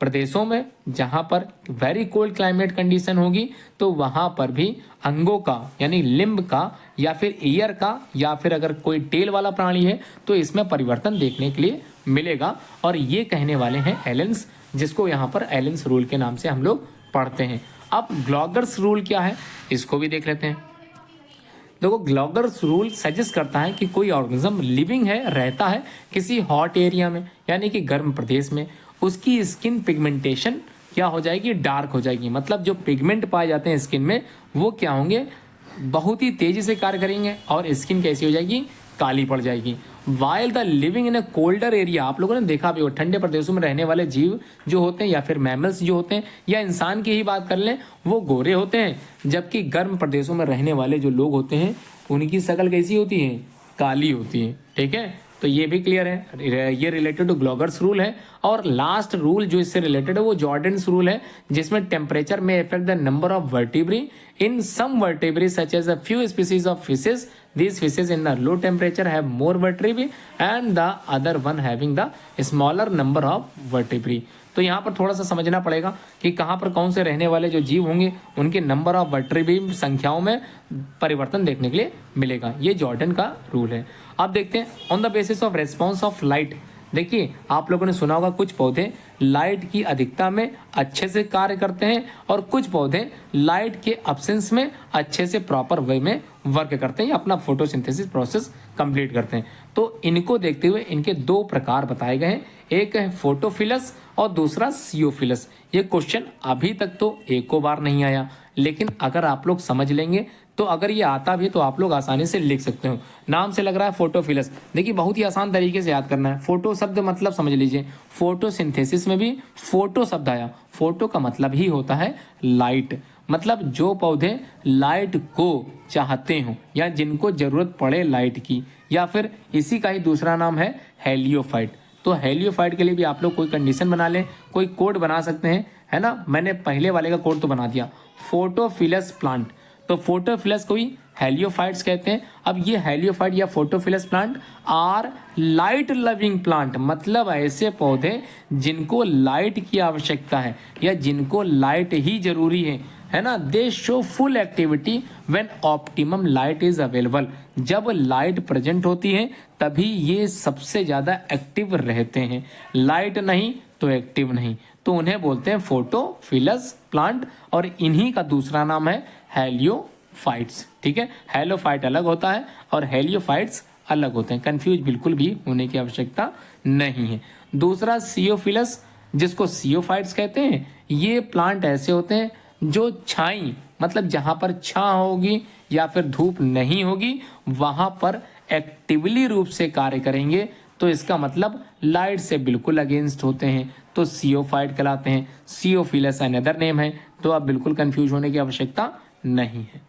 प्रदेशों में जहां पर वेरी कोल्ड क्लाइमेट कंडीशन होगी तो वहां पर भी अंगों का यानी लिम्ब का या फिर ईयर का या फिर अगर कोई टेल वाला प्राणी है तो इसमें परिवर्तन देखने के लिए मिलेगा। और ये कहने वाले हैं एलेंस, जिसको यहाँ पर एलेंस रूल के नाम से हम लोग पढ़ते हैं। अब ग्लॉगर्स रूल क्या है इसको भी देख लेते हैं। देखो ग्लॉगर्स रूल सजेस्ट करता है कि कोई ऑर्गेनिज्म लिविंग है, रहता है किसी हॉट एरिया में यानी कि गर्म प्रदेश में, उसकी स्किन पिगमेंटेशन क्या हो जाएगी, डार्क हो जाएगी। मतलब जो पिगमेंट पाए जाते हैं स्किन में वो क्या होंगे, बहुत ही तेजी से कार्य करेंगे और स्किन कैसी हो जाएगी, काली पड़ जाएगी। While the living in A colder area, आप लोगों ने देखा भी हो ठंडे प्रदेशों में रहने वाले जीव जो होते हैं या फिर मैमल्स जो होते हैं या इंसान की ही बात कर लें, वो गोरे होते हैं, जबकि गर्म प्रदेशों में रहने वाले जो लोग होते हैं उनकी शक्ल कैसी होती है, काली होती है। ठीक है, तो ये भी क्लियर है, ये रिलेटेड टू ग्लॉगर्स रूल है। और लास्ट रूल जो इससे रिलेटेड है वो जॉर्डन्स रूल है, जिसमें टेम्परेचर में effect the number of vertebrae in some vertebrae such as a few species of fishes, these fishes in the low temperature have more vertebrae and the other one having the smaller number of vertebrae। तो यहाँ पर थोड़ा सा समझना पड़ेगा कि कहाँ पर कौन से रहने वाले जो जीव होंगे उनके नंबर ऑफ वर्टेब्रेई संख्याओं में परिवर्तन देखने के लिए मिलेगा। ये जॉर्डन का रूल है। अब देखते हैं on the basis of response of light. देखिए आप लोगों ने सुना होगा कुछ पौधे लाइट की अधिकता में अच्छे से कार्य करते हैं और कुछ पौधे लाइट के अब्सेंस में अच्छे से प्रॉपर वे में वर्क करते हैं या अपना फोटोसिंथेसिस प्रोसेस कंप्लीट करते हैं। तो इनको देखते हुए इनके दो प्रकार बताए गए हैं, एक है फोटोफिलस और दूसरा सियोफिलस। ये क्वेश्चन अभी तक तो एको बार नहीं आया, लेकिन अगर आप लोग समझ लेंगे तो अगर ये आता भी तो आप लोग आसानी से लिख सकते हो। नाम से लग रहा है फोटोफिलस, देखिए बहुत ही आसान तरीके से याद करना है। फोटो शब्द मतलब समझ लीजिए, फोटोसिंथेसिस में भी फोटो शब्द आया, फोटो का मतलब ही होता है लाइट। मतलब जो पौधे लाइट को चाहते हो या जिनको जरूरत पड़े लाइट की, या फिर इसी का ही दूसरा नाम है हेलियोफाइट। तो हेलियोफाइट के लिए भी आप लोग कोई कंडीशन बना लें, कोई कोड बना सकते हैं, है ना। मैंने पहले वाले का कोड तो बना दिया, फोटोफिलस प्लांट। तो फोटोफिलस को ही हेलियोफाइट्स कहते हैं। अब ये हेलियोफाइट या photophilous plant are light loving plant, मतलब ऐसे पौधे जिनको लाइट की आवश्यकता है या जिनको लाइट ही जरूरी है ना। दे show full activity when optimum light is available. जब लाइट प्रेजेंट होती है तभी ये सबसे ज्यादा एक्टिव रहते हैं, लाइट नहीं तो एक्टिव नहीं, तो उन्हें बोलते हैं फोटोफिलस प्लांट। और इन्हीं का दूसरा नाम है हेलियोफाइट्स। ठीक है, हेलियोफाइट अलग होता है और हेलियोफाइट्स अलग होते हैं, कंफ्यूज बिल्कुल भी होने की आवश्यकता नहीं है। दूसरा सियोफिलस, जिसको सियोफाइट्स कहते हैं, ये प्लांट ऐसे होते हैं जो छाई मतलब जहां पर छां होगी या फिर धूप नहीं होगी वहां पर एक्टिवली रूप से कार्य करेंगे। तो इसका मतलब लाइट से बिल्कुल अगेंस्ट होते हैं, तो सियोफाइट कहलाते हैं। सियोफिलस अनदर नेम है, तो अब बिल्कुल कंफ्यूज होने की आवश्यकता नहीं है।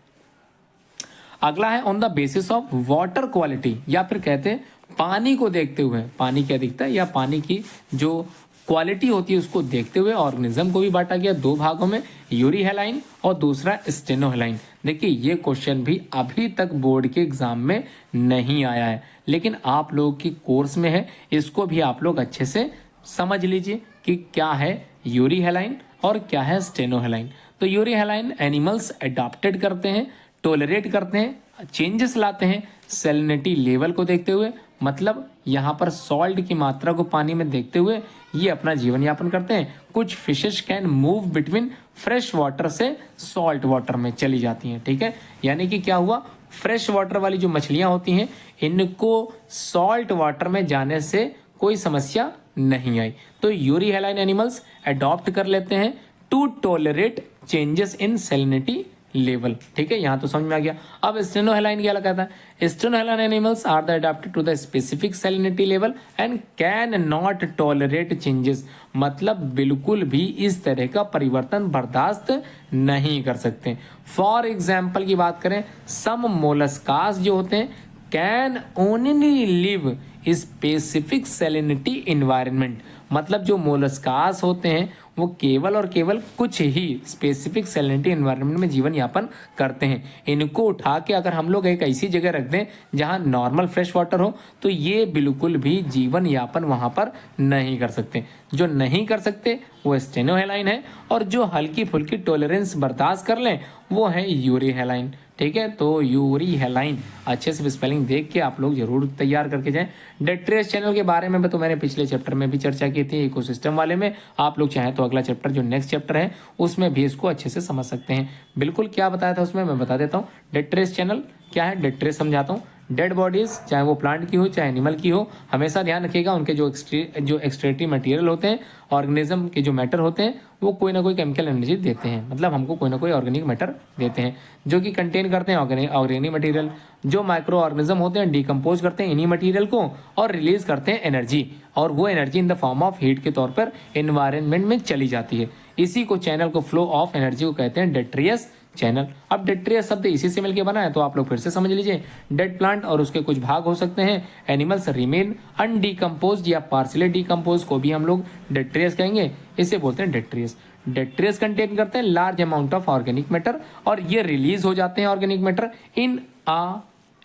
अगला है on the basis of water quality, या फिर कहते हैं पानी को देखते हुए, पानी की अधिकता या पानी की जो क्वालिटी होती है उसको देखते हुए ऑर्गेनिज्म को भी बांटा गया दो भागों में, यूरीहेलाइन और दूसरा स्टेनोहेलाइन। देखिए ये क्वेश्चन भी अभी तक बोर्ड के एग्जाम में नहीं आया है, लेकिन आप लोगों की कोर्स में है, इसको भी आप लोग अच्छे से समझ लीजिए कि क्या है यूरीहेलाइन और क्या है स्टेनोहेलाइन। तो यूरीहेलाइन एनिमल्स अडॉप्टेड करते हैं, टॉलरेट करते हैं, चेंजेस लाते हैं सैलिनिटी लेवल को देखते हुए, मतलब यहाँ पर सॉल्ट की मात्रा को पानी में देखते हुए ये अपना जीवन यापन करते हैं। कुछ fishes can move between fresh water से सॉल्ट वाटर में चली जाती हैं। ठीक है, यानी कि क्या हुआ, फ्रेश वाटर वाली जो मछलियां होती हैं इनको सॉल्ट वाटर में जाने से कोई समस्या नहीं आई। तो यूरीहेलाइन एनिमल्स अडॉप्ट कर लेते हैं to tolerate changes in salinity level. ठीक है, यहाँ तो समझ में आ गया। अब स्टेनोहेलाइन क्या कहता है? Stenohaline animals are the adapted to the specific salinity level and can not tolerate changes, मतलब बिल्कुल भी इस तरह का परिवर्तन बर्दाश्त नहीं कर सकते। फॉर एग्जाम्पल की बात करें, सम मोलस्कास जो होते हैं can only live specific salinity environment, मतलब जो मोलस्कास होते हैं वो केवल और केवल कुछ ही स्पेसिफिक सैलिनिटी इन्वायरमेंट में जीवन यापन करते हैं। इनको उठा के अगर हम लोग एक ऐसी जगह रख दें जहां नॉर्मल फ्रेश वाटर हो तो ये बिल्कुल भी जीवन यापन वहां पर नहीं कर सकते। जो नहीं कर सकते वो स्टेनोहेलाइन है, और जो हल्की फुल्की टॉलरेंस बर्दाश्त कर लें वो है यूरीहेलाइन। ठीक है, तो यूरीहेलाइन अच्छे से स्पेलिंग देख के आप लोग जरूर तैयार करके जाएं। डेट्रियस चैनल के बारे में तो मैंने पिछले चैप्टर में भी चर्चा की थी, इकोसिस्टम वाले में। आप लोग चाहें तो अगला चैप्टर जो नेक्स्ट चैप्टर है उसमें भी इसको अच्छे से समझ सकते हैं। बिल्कुल क्या बताया था उसमें मैं बता देता हूँ। डेट्रियस चैनल क्या है, डेट्रियस समझाता हूँ। डेड बॉडीज चाहे वो प्लांट की हो चाहे एनिमल की हो, हमेशा ध्यान रखिएगा उनके जो एक्सट्रेटिव मटेरियल होते हैं, ऑर्गेनिज्म के जो मैटर होते हैं, वो कोई ना कोई केमिकल एनर्जी देते हैं, मतलब हमको कोई ना कोई ऑर्गेनिक मैटर देते हैं जो कि कंटेन करते हैं ऑर्गेनिक मटेरियल। जो माइक्रो ऑर्गेनिज्म होते हैं डिकम्पोज करते हैं इन्हीं मटेरियल को और रिलीज करते हैं एनर्जी, और वो energy in the form of heat के तौर पर एनवायरनमेंट में चली जाती है। इसी को चैनल को फ्लो ऑफ एनर्जी को कहते हैं डेट्रियस चैनल। अब डेट्रियस शब्द इसी से मिलकर बना है, तो आप लोग फिर से समझ लीजिए। डेड प्लांट और उसके कुछ भाग हो सकते हैं, एनिमल्स रिमेन अनडिकम्पोज या पार्शियली डिकम्पोज को भी हम लोग डेट्रियस कहेंगे, इसे बोलते हैं डेट्रियस। डेट्रियस कंटेन करते हैं large amount of organic matter, और ये रिलीज हो जाते हैं organic matter in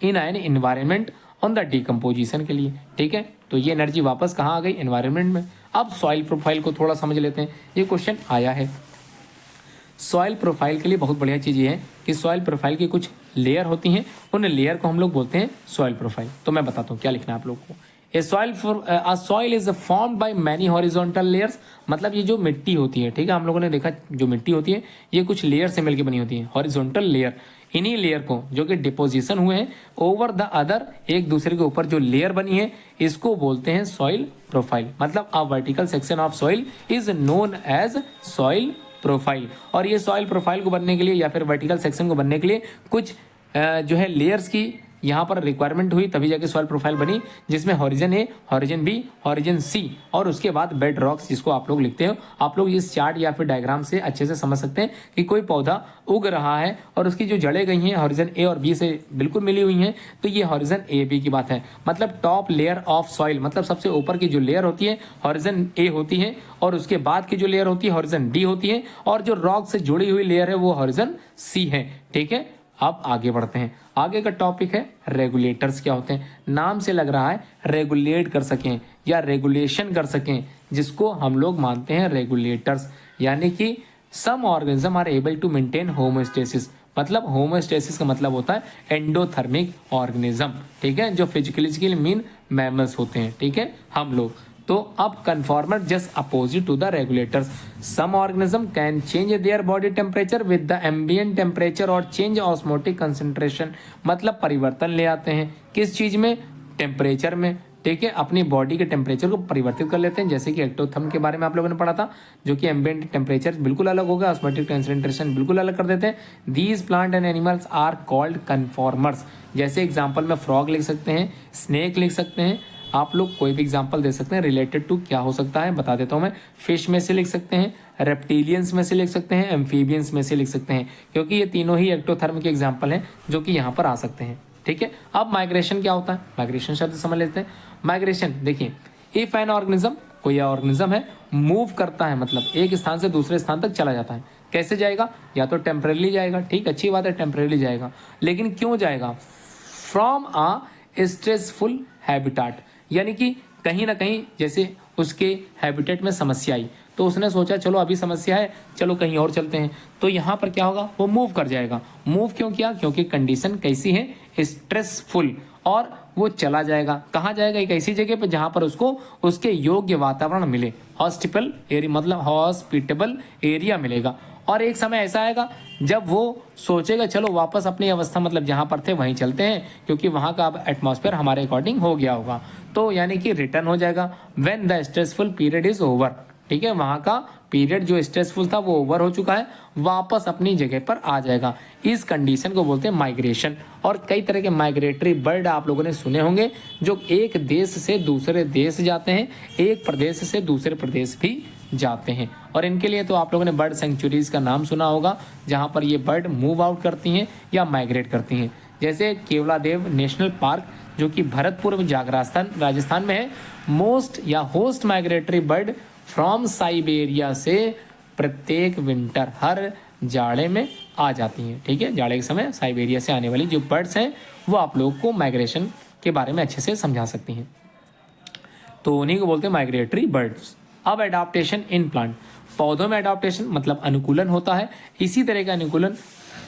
an environment on the decomposition के लिए। ठीक है, तो ये एनर्जी वापस कहाँ आ गई? एनवायरनमेंट में। अब सॉइल प्रोफाइल को थोड़ा समझ लेते हैं, ये क्वेश्चन आया है। सॉइल प्रोफाइल के लिए बहुत बढ़िया चीज़ ये है कि सॉइल प्रोफाइल की कुछ लेयर होती हैं, उन लेयर को हम लोग बोलते हैं सॉइल प्रोफाइल। तो मैं बताता हूँ क्या लिखना है आप लोग को। A soil is formed by many horizontal layers, मतलब ये जो मिट्टी होती है, ठीक है, हम लोगों ने देखा जो मिट्टी होती है ये कुछ लेयर से मिलकर बनी होती है, हॉरिजॉन्टल लेयर। इन्हीं लेयर को जो कि डिपोजिशन हुए हैं ओवर द अदर, एक दूसरे के ऊपर जो लेयर बनी है, इसको बोलते हैं सॉइल प्रोफाइल। मतलब a vertical section of soil is known as soil profile. और ये सॉइल प्रोफाइल को बनने के लिए या फिर वर्टिकल सेक्शन को बनने के लिए कुछ जो है लेयर्स की यहाँ पर रिक्वायरमेंट हुई, तभी जाके सॉइल प्रोफाइल बनी, जिसमें हॉरिजन ए, हॉरिजन बी, हॉरिजन सी, और उसके बाद बेड रॉक्स, जिसको आप लोग लिखते हो। आप लोग इस चार्ट या फिर डायग्राम से अच्छे से समझ सकते हैं कि कोई पौधा उग रहा है और उसकी जो जड़ें गई हैं हॉरिजन ए और बी से बिल्कुल मिली हुई हैं, तो ये हॉरिजन ए बी की बात है। मतलब टॉप लेयर ऑफ सॉइल, मतलब सबसे ऊपर की जो लेयर होती है हॉरिजन ए होती है, और उसके बाद की जो लेयर होती है हॉरिजन डी होती है, और जो रॉक से जुड़ी हुई लेयर है वो हॉरिजन सी है। ठीक है, अब आगे बढ़ते हैं। आगे का टॉपिक है रेगुलेटर्स क्या होते हैं। नाम से लग रहा है रेगुलेट कर सकें या रेगुलेशन कर सकें, जिसको हम लोग मानते हैं रेगुलेटर्स। यानी कि some organism are able to maintain homeostasis, मतलब होमोस्टेसिस का मतलब होता है एंडोथर्मिक ऑर्गेनिज्म। ठीक है, जो फिजिकली मीन मैमल्स होते हैं। ठीक है, हम लोग तो अब conformer just opposite to the regulators. Some organism can change their body temperature with the ambient temperature और चेंज ऑस्मोटिक कंसंट्रेशन, मतलब परिवर्तन ले आते हैं किस चीज में? टेम्परेचर में। ठीक है, अपनी बॉडी के टेम्परेचर को परिवर्तित कर लेते हैं, जैसे कि एक्टोथर्म के बारे में आप लोगों ने पढ़ा था, जो कि एम्बिएंट टेम्परेचर बिल्कुल अलग होगा, ऑस्मोटिक कंसंट्रेशन बिल्कुल अलग कर देते हैं। These plant and animals are called conformers. जैसे एग्जाम्पल में फ्रॉग लिख सकते हैं, स्नेक लिख सकते हैं, आप लोग कोई भी एग्जांपल दे सकते हैं। रिलेटेड टू क्या हो सकता है बता देता हूं मैं। फिश में से लिख सकते हैं, रेप्टिलियंस में से लिख सकते हैं, एम्फीबियंस में से लिख सकते हैं, क्योंकि ये तीनों ही एक्टोथर्म के एग्जांपल हैं जो कि यहाँ पर आ सकते हैं। ठीक है, अब माइग्रेशन क्या होता है? माइग्रेशन शब्द समझ लेते हैं। माइग्रेशन देखिए, इफ एन ऑर्गेनिज्म, कोई ऑर्गेनिज्म है, मूव करता है, मतलब एक स्थान से दूसरे स्थान तक चला जाता है। कैसे जाएगा? या तो टेम्परेली जाएगा, ठीक, अच्छी बात है, टेम्परेली जाएगा, लेकिन क्यों जाएगा? फ्रॉम अ स्ट्रेसफुल हैबिटाट, यानी कि कहीं ना कहीं जैसे उसके हैबिटेट में समस्या आई, तो उसने सोचा चलो अभी समस्या है, चलो कहीं और चलते हैं, तो यहाँ पर क्या होगा? वो मूव कर जाएगा। मूव क्यों किया? क्योंकि कंडीशन कैसी है? स्ट्रेसफुल, और वो चला जाएगा। कहाँ जाएगा? एक ऐसी जगह पे जहाँ पर उसको उसके योग्य वातावरण मिले, हॉस्पिटल एरिया, मतलब हॉस्पिटेबल एरिया मिलेगा। और एक समय ऐसा आएगा जब वो सोचेगा चलो वापस अपनी अवस्था, मतलब जहाँ पर थे वहीं चलते हैं, क्योंकि वहाँ का अब एटमॉस्फेयर हमारे अकॉर्डिंग हो गया होगा, तो यानी कि रिटर्न हो जाएगा। When the stressful period is over, ठीक है, वहाँ का पीरियड जो स्ट्रेसफुल था वो ओवर हो चुका है, वापस अपनी जगह पर आ जाएगा। इस कंडीशन को बोलते हैं माइग्रेशन। और कई तरह के माइग्रेटरी बर्ड आप लोगों ने सुने होंगे जो एक देश से दूसरे देश जाते हैं, एक प्रदेश से दूसरे प्रदेश भी जाते हैं। और इनके लिए तो आप लोगों ने बर्ड सेंचुरीज का नाम सुना होगा, जहाँ पर ये बर्ड मूव आउट करती हैं या माइग्रेट करती हैं। जैसे केवलादेव नेशनल पार्क जो कि भरतपुर राजस्थान में है, मोस्ट या host migratory bird from Siberia से प्रत्येक विंटर हर जाड़े में आ जाती हैं। ठीक है, जाड़े के समय साइबेरिया से आने वाली जो बर्ड्स हैं वो आप लोगों को माइग्रेशन के बारे में अच्छे से समझा सकती हैं, तो उन्हीं को बोलते हैं माइग्रेटरी बर्ड्स। अब एडाप्टेशन इन प्लांट, पौधों में एडाप्टेशन मतलब अनुकूलन होता है। इसी तरह का अनुकूलन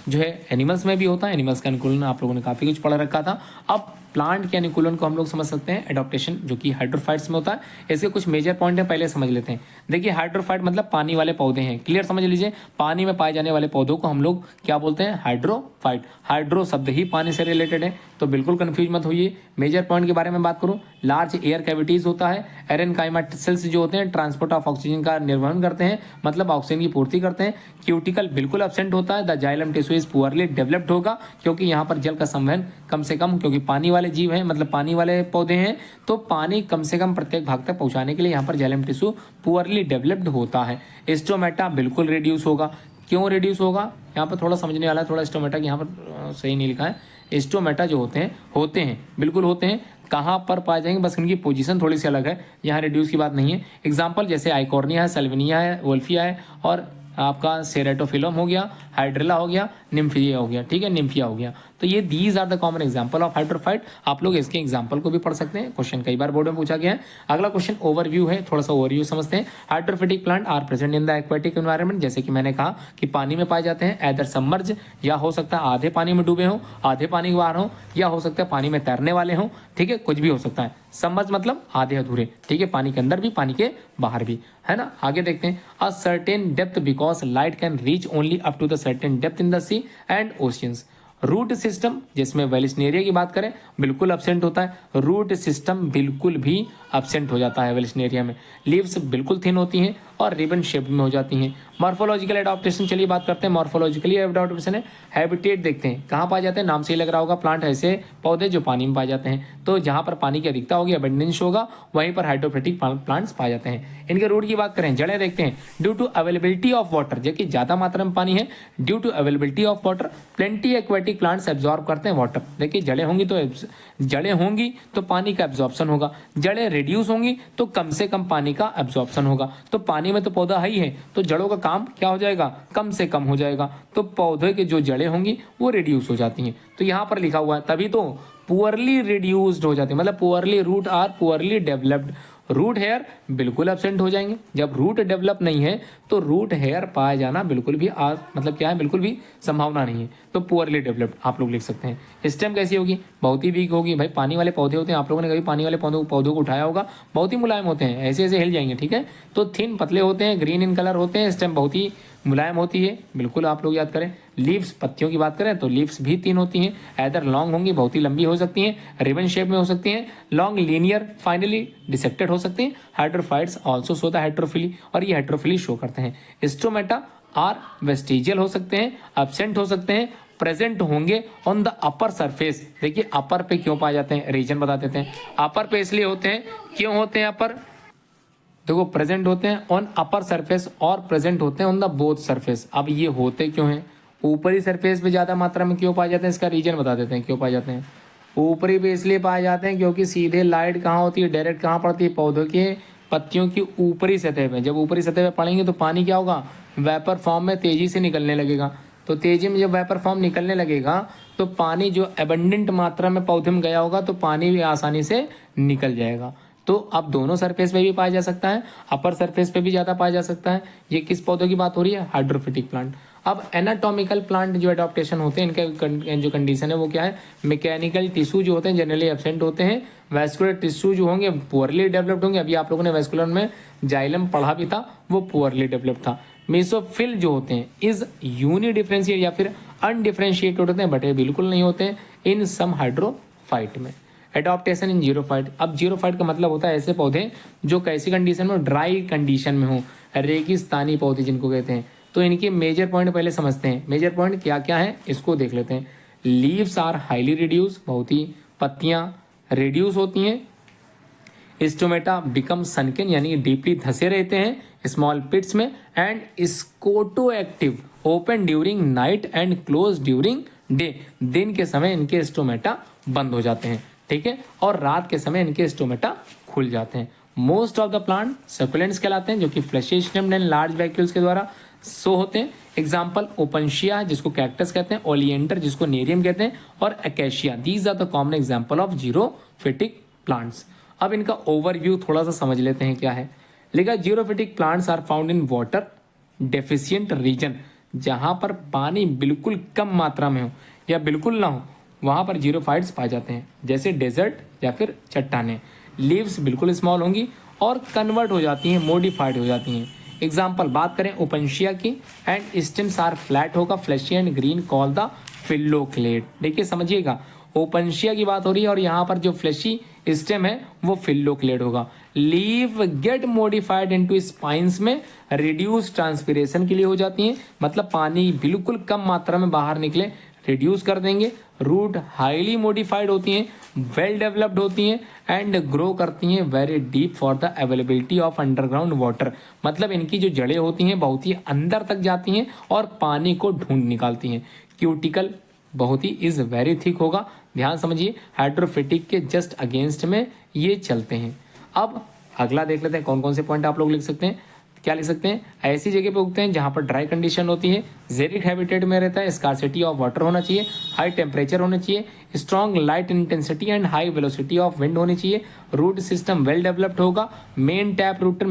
जो है एनिमल्स में भी होता है। एनिमल्स का अनुकूलन आप लोगों ने काफ़ी कुछ पढ़ रखा था। अब प्लांट के अनुकूलन को हम लोग समझ सकते हैं एडॉप्टेशन, जो कि हाइड्रोफाइट्स में होता है। इसके कुछ मेजर पॉइंट है, पहले समझ लेते हैं। देखिए, हाइड्रोफाइट मतलब पानी वाले पौधे हैं, क्लियर समझ लीजिए। पानी में पाए जाने वाले पौधों को हम लोग क्या बोलते हैं? हाइड्रोफाइट। हाइड्रो शब्द ही पानी से रिलेटेड है, तो बिल्कुल कंफ्यूज मत होइए। मेजर पॉइंट के बारे में बात करूँ, लार्ज एयर कैविटीज होता है। एरेनकाइमा सेल्स जो होते हैं ट्रांसपोर्ट ऑफ ऑक्सीजन का निर्वहन करते हैं, मतलब ऑक्सीजन की पूर्ति करते हैं। क्यूटिकल बिल्कुल एब्सेंट होता है। The xylem tissue is poorly developed होगा, क्योंकि यहाँ पर जल का संवहन कम से कम, क्योंकि पानी वाले जीव हैं, मतलब पानी वाले पौधे हैं, तो पानी कम से कम प्रत्येक भाग तक पहुंचाने के लिए यहाँ पर जाइलम टिश्यू पुअरली डेवलप्ड होता है। स्टोमेटा बिल्कुल रिड्यूस होगा। क्यों रिड्यूस होगा? यहाँ पर थोड़ा समझने वाला है, थोड़ा स्टोमेटा की यहाँ पर सही नहीं लिखा है। स्टोमेटा जो होते हैं बिल्कुल होते हैं। कहाँ पर पाए जाएंगे? बस इनकी पोजीशन थोड़ी सी अलग है, यहाँ रिड्यूस की बात नहीं है। एग्जाम्पल जैसे आइकॉर्निया है, सेल्विनिया है, वोल्फिया है, और आपका सेरेटोफिलम हो गया, हाइड्रिला हो गया, निम्फिया हो गया। ठीक है, निम्फिया हो गया। तो ये these are the common example of hydrophyte. आप लोग इसके एग्जांपल को भी पढ़ सकते हैं, क्वेश्चन कई बार बोर्ड में पूछा गया है। अगला क्वेश्चन ओवरव्यू है, थोड़ा सा ओवरव्यू समझते हैं। Hydrophytic plant are present in the aquatic environment, जैसे कि मैंने कहा कि पानी में पाए जाते हैं। एदर सबमर्ज, या हो सकता है आधे पानी में डूबे हों, आधे पानी के बाहर हों, या हो सकता है पानी में तैरने वाले हों। ठीक है, कुछ भी हो सकता है। सबमर्ज मतलब आधे अधूरे। ठीक है, पानी के अंदर भी, पानी के बाहर भी, है ना। आगे देखते हैं। A certain depth because light can reach only up to the certain depth in the sea and oceans. Root system, जिसमें वेलिस्नेरिया की बात करें, बिल्कुल एब्सेंट होता है। रूट सिस्टम बिल्कुल भी एब्सेंट हो जाता है वेलिस्नेरिया में। लीव्स बिल्कुल थिन होती हैं और रिबन शेप में हो जाती हैं। मॉर्फोलॉजिकल एडाप्टेशन, चलिए बात करते हैं। मॉर्फोलॉजिकली एडाप्टेशन है। हैबिटेट देखते हैं, कहाँ पाए जाते हैं? नाम से ही लग रहा होगा, प्लांट ऐसे पौधे जो पानी में पाए जाते हैं। तो जहाँ पर पानी की अधिकता होगी, अबंडेंस होगा, वहीं पर हाइड्रोफिटिक प्लांट्स पाए जाते हैं। इनके रूट की बात करें, जड़ें देखते हैं। Due to availability of water, जबकि ज्यादा मात्रा में पानी है, due to availability of water plenty aquatic plants absorb करते हैं वाटर। देखिए, जड़ें होंगी तो पानी का एब्जॉर्प्शन होगा। जड़ें रिड्यूस होंगी तो कम से कम पानी का एब्जॉर्प्शन होगा। तो पानी में तो पौधा है ही है, तो जड़ों का काम क्या हो जाएगा? कम से कम हो जाएगा। तो पौधे की जो जड़ें होंगी वो रिड्यूस हो जाती हैं। तो यहाँ पर लिखा हुआ है, तभी तो पुअरली रिड्यूस्ड हो जाती है, मतलब poorly root are poorly developed. Root hair बिल्कुल एब्सेंट हो जाएंगे। जब रूट डेवलप नहीं है तो रूट हेयर पाया जाना बिल्कुल भी मतलब क्या है, बिल्कुल भी संभावना नहीं है। तो पुअरली डेवलप्ड आप लोग लिख सकते हैं। स्टेम कैसी होगी? बहुत ही वीक होगी। भाई, पानी वाले पौधे होते हैं, आप लोगों ने कभी पानी वाले पौधों को उठाया होगा, बहुत ही मुलायम होते हैं, ऐसे ऐसे हिल जाएंगे। ठीक है, तो थिन पतले होते हैं, ग्रीन इन कलर होते हैं। स्टेम बहुत ही मुलायम होती है, बिल्कुल आप लोग याद करें। लीव्स, पत्तियों की बात करें तो लीव्स भी 3 होती हैं। एदर लॉन्ग होंगी, बहुत ही लंबी हो सकती हैं, रिबन शेप में हो सकती हैं, लॉन्ग लीनियर, फाइनली डिसेक्टेड हो सकती हैं। Hydrophytes also show the hydrophily, और ये हाइड्रोफिली शो करते हैं। स्टोमेटा आर वेस्टिजियल हो सकते हैं, एब्सेंट हो सकते हैं, प्रेजेंट होंगे ऑन द अपर सरफेस। देखिए, अपर पे क्यों पाए जाते हैं, रीजन बता देते हैं। अपर पे इसलिए होते हैं, क्यों होते हैं अपर? देखो, प्रेजेंट होते हैं ऑन अपर सरफेस और प्रेजेंट होते हैं ऑन द बोथ सरफेस। अब ये होते क्यों हैं? ऊपरी सरफेस पे ज्यादा मात्रा में क्यों पाए जाते हैं, इसका रीजन बता देते हैं क्यों पाए जाते हैं। ऊपरी पे इसलिए पाए जाते हैं क्योंकि सीधे लाइट कहाँ होती है, डायरेक्ट कहाँ पड़ती है? पौधों के पत्तियों की ऊपरी सतह पे। जब ऊपरी सतह पे पड़ेंगे तो पानी क्या होगा? वेपर फॉर्म में तेजी से निकलने लगेगा। तो तेजी में जब वेपर फॉर्म निकलने लगेगा तो पानी जो एबंडेंट मात्रा में पौधे में गया होगा तो पानी भी आसानी से निकल जाएगा। तो अब दोनों सरफेस पे भी पाया जा सकता है, अपर सरफेस पे भी ज्यादा पाया जा सकता है। ये किस पौधों की बात हो रही है? हाइड्रोफिटिक प्लांट। अब एनाटॉमिकल प्लांट जो एडॉप्टेशन होते हैं, इनके जो कंडीशन है वो क्या है? मैकेनिकल टिश्यू जो होते हैं जनरली एब्सेंट होते हैं। वैस्कुलर टिश्यू जो होंगे पुअरली डेवलप्ड होंगे। अभी आप लोगों ने वैस्कुलर में जाइलम पढ़ा भी था, वो पुअरली डेवलप्ड था। मेसोफिल जो होते हैं इज यूनिडिफरेंशिएट या फिर अनडिफरेंशिएटेड होते हैं, बटे बिल्कुल नहीं होते हैं इन सम हाइड्रोफाइट में। एडॉप्टेशन इन जीरोफाइट। अब जीरोफाइट का मतलब होता है ऐसे पौधे जो कैसी कंडीशन में, ड्राई कंडीशन में हो, रेगिस्तानी पौधे जिनको कहते हैं। तो इनके मेजर पॉइंट पहले समझते हैं। मेजर पॉइंट क्या क्या है इसको देख लेते हैं। लीव्स आर हाईली रिड्यूस, बहुत ही पत्तियां रिड्यूस होती हैं। स्टोमेटा बिकम सनकन यानी डीपली धसे रहते हैं स्मॉल पिट्स में। And scoto active, open during night and close during day. दिन के समय इनके स्टोमेटा बंद हो जाते हैं, ठीक है, और रात के समय इनके स्टोमेटा खुल जाते हैं। Most of the plant succulents कहलाते हैं जो कि fleshy stemmed and large vacuoles के द्वारा शो होते हैं। एग्जाम्पल ओपनशिया जिसको कैक्टस कहते हैं, ओलिएंडर जिसको नेरियम कहते हैं, और acacia. These are the common example of xerophytic plants. अब इनका ओवरव्यू थोड़ा सा समझ लेते हैं क्या है। लिखा xerophytic plants are found in water deficient region, जहां पर पानी बिल्कुल कम मात्रा में हो या बिल्कुल ना हो वहां पर जीरोफाइट्स पाए जाते हैं, जैसे डेजर्ट या फिर चट्टानें। लीव्स बिल्कुल स्मॉल होंगी और कन्वर्ट हो जाती हैं, मॉडिफाइड हो जाती हैं। एग्जाम्पल बात करें ओपनशिया की, एंड स्टेम्स आर फ्लैट होगा, fleshy and green, call the phylloclade. देखिए समझिएगा, ओपनशिया की बात हो रही है और यहाँ पर जो फ्लैशी स्टेम है वो फिल्लोक्लेड होगा। Leave gate modified into spines में रिड्यूस ट्रांसपिरेशन के लिए हो जाती हैं, मतलब पानी बिल्कुल कम मात्रा में बाहर निकले, रिड्यूस कर देंगे। रूट हाईली मॉडिफाइड होती हैं, वेल डेवलप्ड होती हैं, एंड ग्रो करती हैं very deep for the availability of underground water. मतलब इनकी जो जड़ें होती हैं बहुत ही अंदर तक जाती हैं और पानी को ढूंढ निकालती हैं। क्यूटिकल बहुत ही इज वेरी थिक होगा, ध्यान समझिए। हाइड्रोफिटिक के जस्ट अगेंस्ट में ये चलते हैं। अब अगला देख लेते हैं कौन कौन से पॉइंट आप लोग लिख सकते हैं। क्या लिख सकते हैं, ऐसी जगह पे उगते हैं जहां पर ड्राई कंडीशन होती है, जेरिक हैबिटेट में रहता है, स्कार्सिटी ऑफ वाटर होना चाहिए, हाई टेम्परेचर होना चाहिए, strong light intensity and high velocity of wind होनी चाहिए। रूट सिस्टम वेल डेवलप्ड होगा। मेन टैप रूट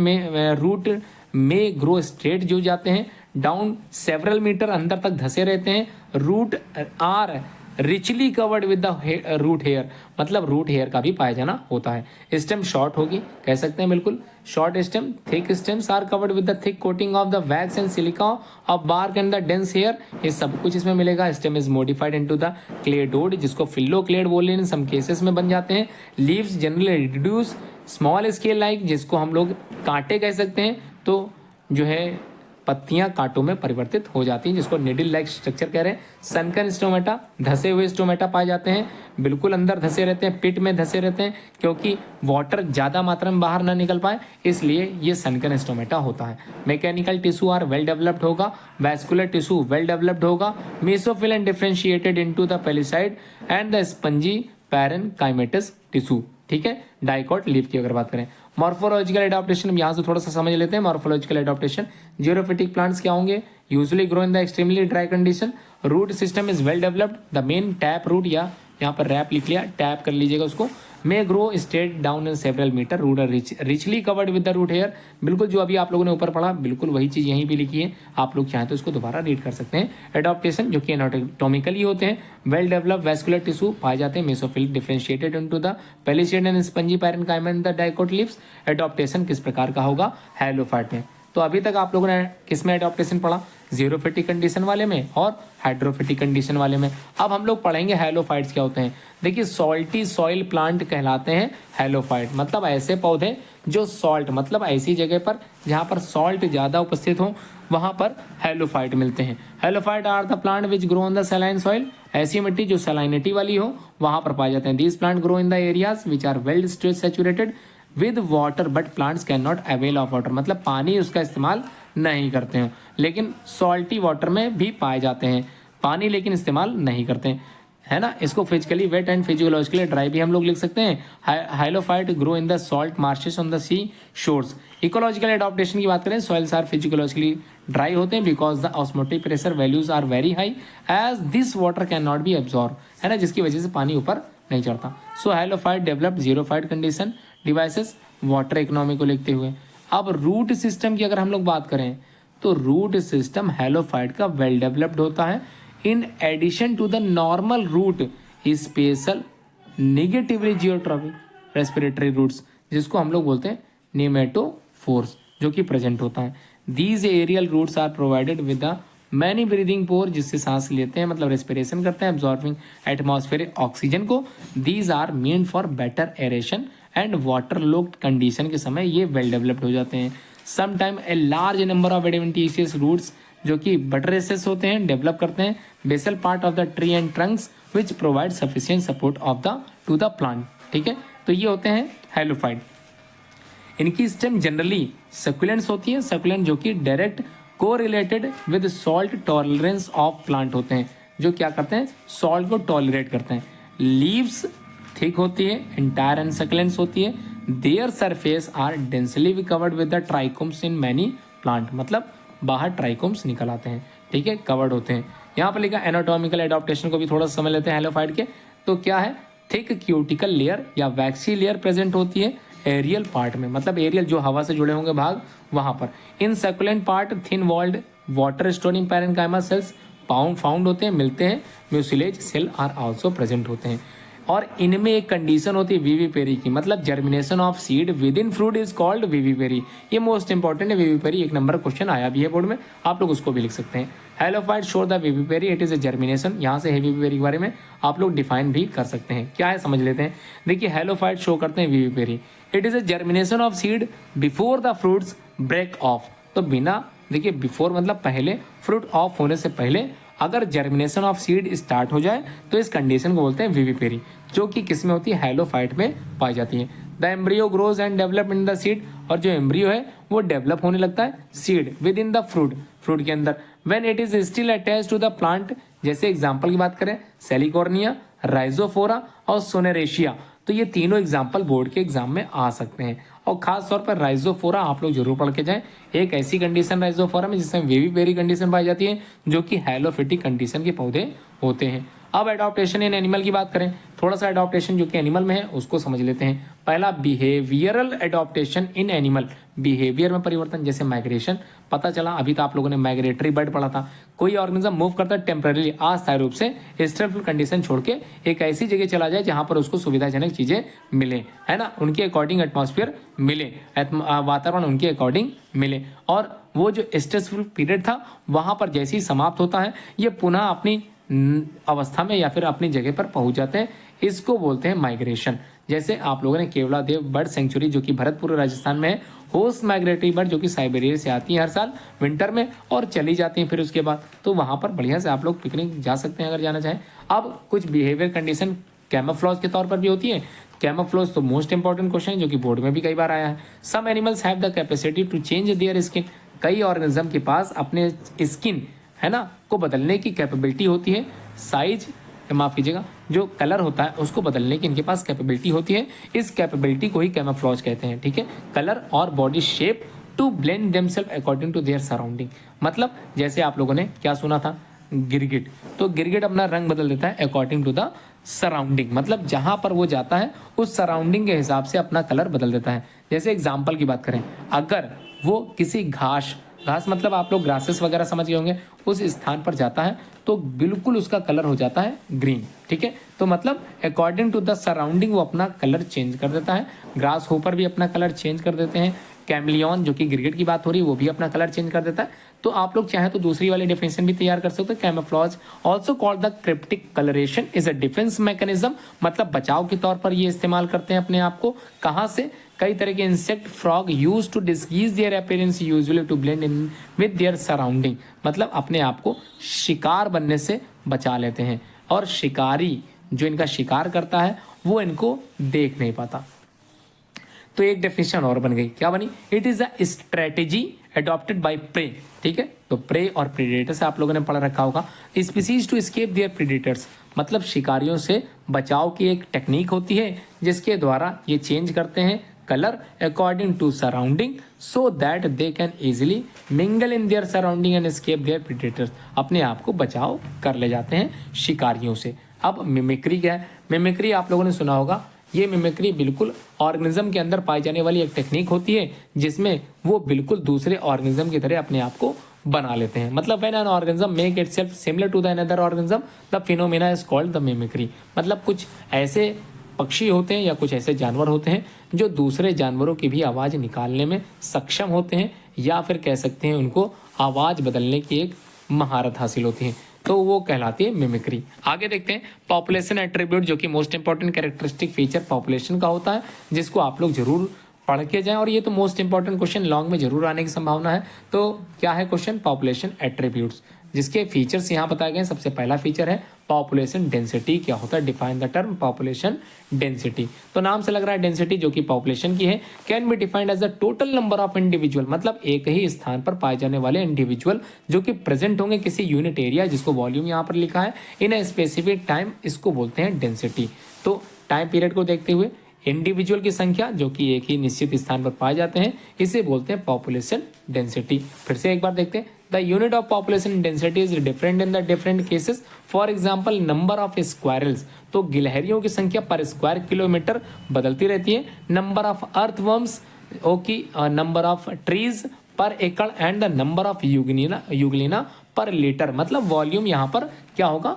में ग्रो स्ट्रेट जो जाते हैं, डाउन सेवरल मीटर अंदर तक धसे रहते हैं। Root are richly covered with the root hair, मतलब रूट हेयर का भी पाया जाना होता है। स्टेम शॉर्ट होगी, कह सकते हैं बिल्कुल short stem. Thick stems are covered with the thick coating of the wax and silica of bark and the dense hair, ये सब कुछ इसमें मिलेगा। Stem is modified into the cladode, जिसको फिल्लोक्लेड बोल रहे हैं, सम केसेस में बन जाते हैं। Leaves generally reduce small scale like, जिसको हम लोग कांटे कह सकते हैं, तो जो है पत्तियां कांटों में परिवर्तित हो जाती हैं, जिसको निडल लाइक स्ट्रक्चर कह रहे हैं। सनकन स्टोमेटा, धसे हुए स्टोमेटा पाए जाते हैं, बिल्कुल अंदर धसे रहते हैं, पिट में धसे रहते हैं, क्योंकि वाटर ज्यादा मात्रा में बाहर ना निकल पाए, इसलिए ये सनकन स्टोमेटा होता है। Mechanical tissue are well developed होगा, वैस्कुलर टिश्यू वेल डेवलप्ड होगा। Mesophyll and differentiated into the palisade and the spongy parenchymatous tissue, ठीक है। डाइकॉट लीफ की अगर बात करें। मॉर्फोलॉजिकल एडाप्टेशन यहाँ से थोड़ा सा समझ लेते हैं। मॉर्फोलॉजिकल एडाप्टेशन, जीरोफिटिक प्लांट्स क्या होंगे, usually grow in the extremely dry condition. Root system is well developed, the main tap root, या यहाँ पर रैप लिख लिया, टैप कर लीजिएगा उसको, may grow straight down in several metre. Root richly covered with the root hair, बिल्कुल जो अभी आप लोगों ने ऊपर पढ़ा बिल्कुल वही चीज यहीं भी लिखी है, आप लोग चाहें तो इसको दोबारा रीड कर सकते हैं। एडॉप्टेशन जो कि एनाटॉमिकली होते हैं, वेल डेवलप वैस्कुलर टिश्यू पाए जाते हैं, mesophyll differentiated into the palisade and spongy parenchyma in the dicot leaves. Adaptation किस प्रकार का होगा, हैलोफाइट में। तो अभी तक आप लोगों ने किस में एडॉप्टेशन पढ़ा, जीरोफिटिक कंडीशन वाले में और हाइड्रोफिटिक कंडीशन वाले में। अब हम लोग पढ़ेंगे हैलोफाइट्स क्या होते हैं। देखिए सॉल्टी सॉइल प्लांट कहलाते हैं हैलोफाइट, मतलब ऐसे पौधे जो सॉल्ट, मतलब ऐसी जगह पर जहाँ पर सॉल्ट ज्यादा उपस्थित हो वहां पर हैलोफाइट मिलते हैं। Halophyte are the plant which grow on the saline soil, ऐसी मिट्टी जो सैलाइनिटी वाली हो वहां पर पाए जाते हैं। These plant grow in the areas which are well saturated with water but plants can not avail of water, मतलब पानी उसका इस्तेमाल नहीं करते हैं, लेकिन सॉल्टी वाटर में भी पाए जाते हैं पानी, लेकिन इस्तेमाल नहीं करते हैं, है ना। इसको physically wet and physiologically dry भी हम लोग लिख सकते हैं। Halophyte grow in the salt marshes on the sea shores. Ecological adaptation की बात करें, सॉइल्स आर फिजियोलॉजिकली ड्राई होते हैं because the osmotic pressure values are very high as this water can not be absorb, है ना, जिसकी वजह से पानी ऊपर नहीं चढ़ता। So halophyte developed xerophyte condition devices water economy को लिखते हुए। अब रूट सिस्टम की अगर हम लोग बात करें तो रूट सिस्टम हैलोफाइट का वेल डेवलप्ड होता है। In addition to the normal root special negatively geotropic respiratory roots, जिसको हम लोग बोलते हैं नेमेटोफोर्स, जो कि प्रेजेंट होता है। These aerial roots are provided with the many breathing pore, जिससे सांस लेते हैं मतलब रेस्पिरेशन करते हैं, एब्जॉर्बिंग एटमॉस्फेरिक ऑक्सीजन को। These are mean for better aeration and water logged condition के समय ये वेल डेवलप्ड हो जाते हैं। Sometime a large number of adventitious roots, जो कि बटरेसेस होते हैं, डेवलप करते हैं basal part of the tree and trunks which provide sufficient support of the two the plant. ठीक है, तो ये होते हैं हैलोफाइट। इनकी स्टेम जनरली सकुलेंट्स होती है, सकुलेंट जो कि direct correlated with salt tolerance of plant होते हैं, जो क्या करते हैं, सॉल्ट को टॉलरेट करते हैं। लीव्स थिक होती है, एंटायर एंड सकुलेंट्स होती है। Their surface are densely covered with the trichomes in many plant, मतलब बाहर ट्राइकोम्स निकल आते हैं। ठीक है, कवर्ड होते हैं। यहाँ पर लिखा एनाटॉमिकल एडॉप्टेशन को भी थोड़ा समझ लेते हैं हैलोफाइट के। तो क्या है, थिक क्यूटिकल लेयर या वैक्सी लेयर प्रेजेंट होती है एरियल पार्ट में, मतलब एरियल जो हवा से जुड़े होंगे भाग वहां पर। In succulent part thin walled water storing parenchyma cells found होते हैं, मिलते हैं। Mucilage cell are also present होते हैं। और इनमें एक कंडीशन होती है विविपेरी की, मतलब germination of seed within fruit is called vivipary. ये मोस्ट इंपॉर्टेंट है विविपेरी, एक नंबर क्वेश्चन आया भी है बोर्ड में, आप लोग उसको भी लिख सकते हैं। Halophyte show the vivipary, it is a germination. यहाँ से विविपेरी के बारे में आप लोग डिफाइन भी कर सकते हैं, क्या है समझ लेते हैं। देखिए हैलोफाइट शो करते हैं vivipary, it is a germination of seed before the fruits break off. तो बिना, देखिए बिफोर मतलब पहले, फ्रूट ऑफ होने से पहले अगर जर्मिनेशन ऑफ सीड स्टार्ट हो जाए तो इस कंडीशन को बोलते हैं विविपेरी, जो कि किस में होती है, हैलोफाइट में पाई जाती है। The embryo grows and develop in the seed, और जो एम्ब्रियो है वो डेवलप होने लगता है seed within the fruit, fruit के अंदर। When it is still attached to the plant, जैसे एग्जांपल की बात करें सेलिकॉर्निया, राइजोफोरा और सोनेरेशिया, तो ये तीनों एग्जाम्पल बोर्ड के एग्जाम में आ सकते हैं। और खास तौर पर राइजोफोरा आप लोग जरूर पढ़ के जाएं, एक ऐसी कंडीशन राइजोफोरा में जिसमें विविपेरी कंडीशन पाई जाती है, जो कि हैलोफिटिक कंडीशन के पौधे होते हैं। अब एडॉप्टेशन इन एनिमल की बात करें, थोड़ा सा एडॉप्टेशन जो कि एनिमल में है उसको समझ लेते हैं। पहला behavioural adaptation in animal, behaviour में परिवर्तन, जैसे माइग्रेशन। पता चला अभी तो आप लोगों ने माइग्रेटरी बर्ड पढ़ा था, कोई ऑर्गेनिज्म मूव करता है टेम्पररी अस्थायी रूप से स्टेबल कंडीशन छोड़ के एक ऐसी जगह चला जाए जहां पर उसको सुविधाजनक चीजें मिले, है ना, उनके अकॉर्डिंग एटमॉस्फेयर मिले, वातावरण उनके अकॉर्डिंग मिले। और वो जो स्ट्रेसफुल पीरियड था वहां पर जैसे ही समाप्त होता है ये पुनः अपनी अवस्था में या फिर अपनी जगह पर पहुंच जाते हैं, इसको बोलते हैं माइग्रेशन। जैसे आप लोगों ने केवलादेव बर्ड सेंचुरी जो कि भरतपुर राजस्थान में है, होस्ट माइग्रेटरी बर्ड जो कि साइबेरिया से आती है हर साल विंटर में और चली जाती हैं फिर उसके बाद, तो वहां पर बढ़िया से आप लोग पिकनिक जा सकते हैं अगर जाना चाहें। अब कुछ बिहेवियर कंडीशन कैमोफ्लेज के तौर पर भी होती है। कैमोफ्लेज तो मोस्ट इंपॉर्टेंट क्वेश्चन है जो कि बोर्ड में भी कई बार आया है। Some animals have the capacity to change their skin, कई ऑर्गेनिज्म के पास अपने स्किन, है ना, को बदलने की कैपेबिलिटी होती है। साइज, माफ कीजिएगा, जो कलर होता है उसको बदलने की इनके पास कैपेबिलिटी होती है। इस कैपेबिलिटी को ही कैमोफ्लेज कहते हैं। ठीक है, कलर और body shape to blend themself according to their surrounding, मतलब जैसे आप लोगों ने क्या सुना था, गिरगिट, तो गिरगिट अपना रंग बदल देता है अकॉर्डिंग टू द सराउंडिंग, मतलब जहां पर वो जाता है उस सराउंडिंग के हिसाब से अपना कलर बदल देता है। जैसे एग्जाम्पल की बात करें, अगर वो किसी घास मतलब आप लोग ग्रासेस वगैरह समझ गए होंगे, उस स्थान पर जाता है तो बिल्कुल उसका कलर हो जाता है ग्रीन। ठीक है, तो मतलब अकॉर्डिंग टू द सराउंडिंग वो अपना कलर चेंज कर देता है। ग्रास होपर भी अपना कलर चेंज कर देते हैं। कैमलियन, जो कि गिरगिट की बात हो रही है, वो भी अपना कलर चेंज कर देता है। तो आप लोग चाहे तो दूसरी वाली डेफिनेशन भी तैयार कर सकते हो। Camouflage also called the cryptic colouration is a defence mechanism, मतलब बचाव के तौर पर ये इस्तेमाल करते हैं अपने आप को। कहाँ से, कई तरह के insect, frog use to disguise their appearance usually to blend in with their surrounding, मतलब अपने आप को शिकार बनने से बचा लेते हैं। और शिकारी जो इनका शिकार करता है वो इनको देख नहीं पाता। तो एक डेफिनेशन और बन गई, क्या बनी, it is a strategy adopted by prey. ठीक है, तो प्रे और प्रेडेटर्स आप लोगों ने पढ़ रखा होगा। Species to escape their predators, मतलब शिकारियों से बचाव की एक टेक्निक होती है जिसके द्वारा ये चेंज करते हैं colour according to surrounding so that they can easily mingle in their surrounding and escape their predators, अपने आप को बचाव कर ले जाते हैं शिकारियों से। अब मिमिक्री क्या है, मिमिक्री आप लोगों ने सुना होगा। ये मिमिक्री बिल्कुल ऑर्गेनिज्म के अंदर पाई जाने वाली एक टेक्निक होती है जिसमें वो बिल्कुल दूसरे ऑर्गेनिज्म की तरह अपने आप को बना लेते हैं। मतलब when an organism make itself similar to the another organism the phenomena is called the mimicry, मतलब कुछ ऐसे पक्षी होते हैं या कुछ ऐसे जानवर होते हैं जो दूसरे जानवरों की भी आवाज़ निकालने में सक्षम होते हैं, या फिर कह सकते हैं उनको आवाज़ बदलने की एक महारत हासिल होती है, तो वो कहलाती है मिमिक्री। आगे देखते हैं पॉपुलेशन एट्रीब्यूट, जो कि most important characteristic feature population का होता है, जिसको आप लोग जरूर पढ़ के जाएं, और ये तो मोस्ट इंपॉर्टेंट क्वेश्चन लॉन्ग में जरूर आने की संभावना है। तो क्या है क्वेश्चन? पॉपुलेशन एट्रीब्यूट्स, जिसके फीचर्स यहाँ बताए गए। सबसे पहला फीचर है पॉपुलेशन डेंसिटी। क्या होता है? Define the term population density. तो नाम से लग रहा है डेंसिटी जो कि पॉपुलेशन की है, can be defined as the total number of individual, मतलब एक ही स्थान पर पाए जाने वाले इंडिविजुअल जो कि प्रेजेंट होंगे किसी यूनिट एरिया, जिसको वॉल्यूम यहाँ पर लिखा है, इन ए स्पेसिफिक टाइम, इसको बोलते हैं डेंसिटी। तो टाइम पीरियड को देखते हुए इंडिविजुअल की संख्या जो कि एक ही निश्चित स्थान पर पाए जाते हैं, इसे बोलते हैं पॉपुलेशन डेंसिटी। फिर से एक बार देखते हैं, the unit of population density is different in the different cases. For example number of squirrels, तो गिलहरियों की संख्या पर स्क्वायर किलोमीटर बदलती रहती है। Number of earthworms, okay, number of trees पर एकड़, and the number of Euglena पर लीटर, मतलब वॉल्यूम यहाँ पर क्या होगा?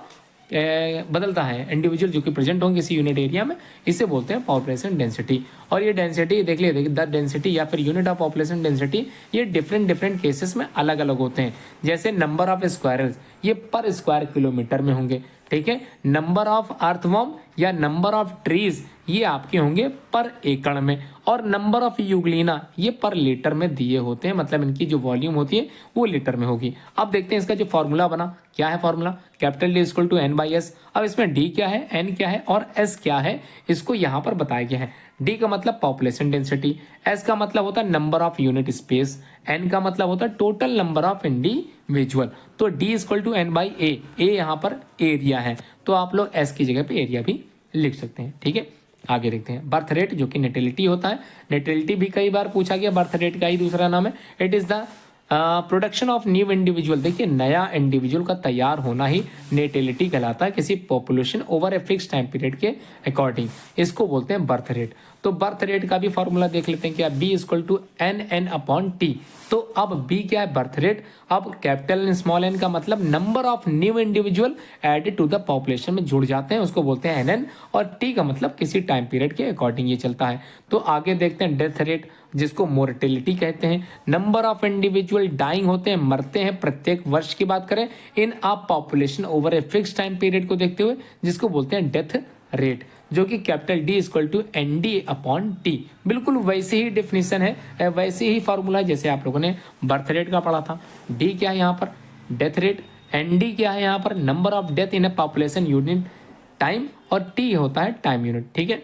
बदलता है। इंडिविजुअल जो कि प्रेजेंट होंगे किसी यूनिट एरिया में, इसे बोलते हैं पॉपुलेशन डेंसिटी। और ये डेंसिटी देख लिए, द डेंसिटी या फिर यूनिट ऑफ पॉपुलेशन डेंसिटी, ये डिफरेंट केसेस में अलग अलग होते हैं। जैसे नंबर ऑफ स्क्वायरल्स, ये पर स्क्वायर किलोमीटर में होंगे, ठीक है। नंबर ऑफ अर्थवर्म या नंबर ऑफ ट्रीज, ये आपके होंगे पर एकड़ में, और नंबर ऑफ यूग्लिना ये पर लीटर में दिए होते हैं, मतलब इनकी जो वॉल्यूम होती है वो लीटर में होगी। अब देखते हैं इसका जो फॉर्मूला बना, क्या है formula? Capital D equal to N by S. अब इसमें D क्या है, N क्या है और S क्या है, इसको यहाँ पर बताया गया है। D का मतलब पॉपुलेशन डेंसिटी, S का मतलब होता है number of unit space, N का मतलब होता है टोटल नंबर ऑफ इंडिविजुअल। तो D equal to N by A, A यहाँ पर एरिया है, तो आप लोग S की जगह पे एरिया भी लिख सकते हैं, ठीक है। आगे देखते हैं बर्थ रेट, जो कि नेटिलिटी होता है। नेटिलिटी भी कई बार पूछा गया, बर्थ रेट का ही दूसरा नाम है। It is the production of new individual. देखिए नया इंडिविजुअल का तैयार होना ही नेटिलिटी कहलाता है, किसी population over a fix time period के अकॉर्डिंग, इसको बोलते हैं बर्थ रेट। तो बर्थ रेट का भी फॉर्मूला देख लेते हैं, क्या? B equal to N upon T. तो अब B क्या है? Birth rate. अब कैपिटल एन स्मॉल एन का मतलब number of new individual added to the population में जुड़ जाते हैं, उसको बोलते हैं NN, और T का मतलब किसी टाइम पीरियड के अकॉर्डिंग ये चलता है। तो आगे देखते हैं डेथ रेट, जिसको मोर्टेलिटी कहते हैं। नंबर ऑफ इंडिविजुअल डाइंग होते हैं, मरते हैं प्रत्येक वर्ष की बात करें in a population over a fix time period को देखते हुए, जिसको बोलते हैं डेथ रेट, जो कि capital D equal to ND upon T. बिल्कुल वैसे ही डेफिनेशन है, वैसे ही फॉर्मूला जैसे आप लोगों ने बर्थ रेट का पढ़ा था। D क्या है यहाँ पर? Death rate. ND क्या है यहाँ पर? Number of death in A population unit time, और T होता है टाइम यूनिट, ठीक है।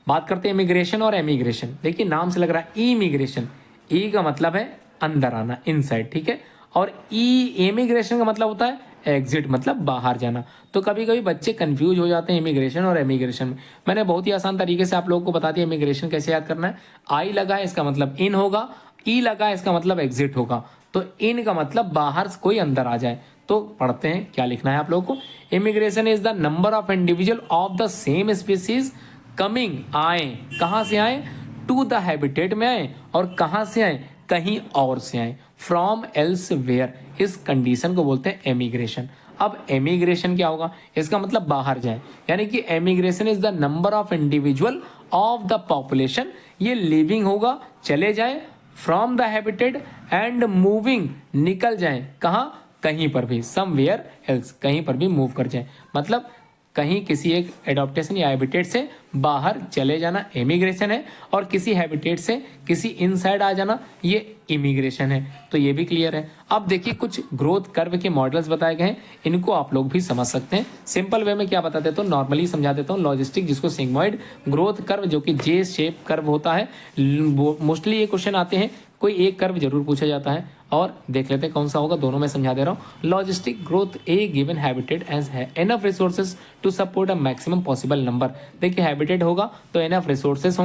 बात करते हैं इमिग्रेशन और एमिग्रेशन। देखिए नाम से लग रहा है इमिग्रेशन, ई का मतलब है अंदर आना, इनसाइड, ठीक है। और इमिग्रेशन का मतलब होता है एग्जिट, मतलब बाहर जाना। तो कभी कभी बच्चे कंफ्यूज हो जाते हैं इमिग्रेशन और एमिग्रेशन में। मैंने बहुत ही आसान तरीके से आप लोगों को बता दिया इमिग्रेशन कैसे याद करना है। आई लगा है इसका मतलब इन होगा, ई लगा है इसका मतलब एग्जिट होगा। तो इन का मतलब बाहर से कोई अंदर आ जाए। तो पढ़ते हैं क्या लिखना है आप लोगों को। Immigration is the number of individual of the same species coming, आए, कहाँ से आए? टू द हैबिटेट में आए, और कहाँ से आए? कहीं और से आए, फ्रॉम एल्स वेयर। इस कंडीशन को बोलते हैं एमिग्रेशन। अब एमिग्रेशन क्या होगा? इसका मतलब बाहर जाए, यानी कि emigration is the number of individual of the population, ये लिविंग होगा, चले जाए, from the habitat and moving, निकल जाए, कहाँ? कहीं पर भी, समवेयर एल्स, कहीं पर भी मूव कर जाए, मतलब कहीं किसी एक एडॉप्टेशन या हैबिटेट से बाहर चले जाना एमिग्रेशन है, और किसी हैबिटेट से किसी इनसाइड आ जाना ये इमिग्रेशन है। तो ये भी क्लियर है। अब देखिए कुछ ग्रोथ कर्व के मॉडल्स बताए गए हैं, इनको आप लोग भी समझ सकते हैं। सिंपल वे में क्या बता देता हूँ, नॉर्मली समझा देता हूँ। लॉजिस्टिक, जिसको सिग्मॉइड ग्रोथ कर्व, जो कि जे शेप कर्व होता है। मोस्टली ये क्वेश्चन आते हैं, कोई एक कर्व जरूर पूछा जाता है, और देख लेते हैं कौन सा होगा, दोनों में समझा दे रहा हूँ। Logistic growth, a given habitat as है enough resources to support a maximum possible number. देखिए हैबिटेट होगा तो एनफ रिसोर्सेज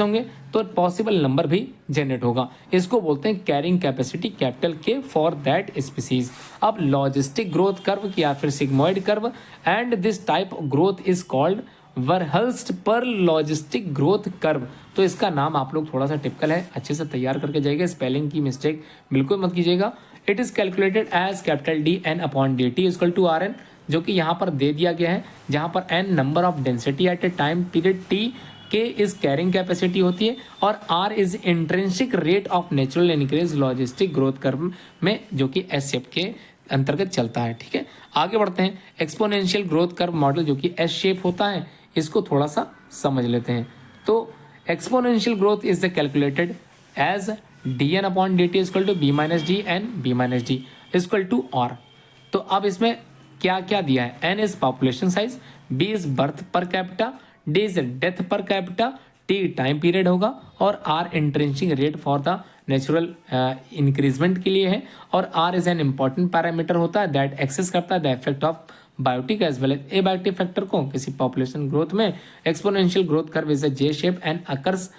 होंगे तो पॉसिबल नंबर भी जनरेट होगा। इसको बोलते हैं carrying capacity, capital K, for that species. अब लॉजिस्टिक ग्रोथ कर्व या फिर sigmoid curve, and this type of growth is called Verhulst Pearl logistic growth curve. तो इसका नाम आप लोग थोड़ा सा टिपिकल है, अच्छे से तैयार करके जाइएगा, स्पेलिंग की मिस्टेक बिल्कुल मत कीजिएगा। It is calculated as capital D N upon dt equal to RN, जो कि यहाँ पर दे दिया गया है, जहाँ पर N number of density at A time period T K is carrying capacity होती है और R is intrinsic rate of natural increase logistic growth curve में, जो कि एस शेप के अंतर्गत चलता है। ठीक है, आगे बढ़ते हैं। एक्सपोनेंशियल ग्रोथ कर्व मॉडल जो कि एस शेप होता है, इसको थोड़ा सा समझ लेते हैं। तो exponential growth is calculated as dn upon dt equal to B minus D and B minus D equal to R. तो अब इसमें क्या क्या दिया है? n is population size, b is birth per capita, d is death per capita, t time period होगा और r intrinsic rate for the natural increasement के लिए है और r is an important parameter होता है दैट एक्सेस करता है the effect of biotic as well as abiotic factor को किसी पॉपुलेशन ग्रोथ में। Exponential growth curve is a J shape and occurs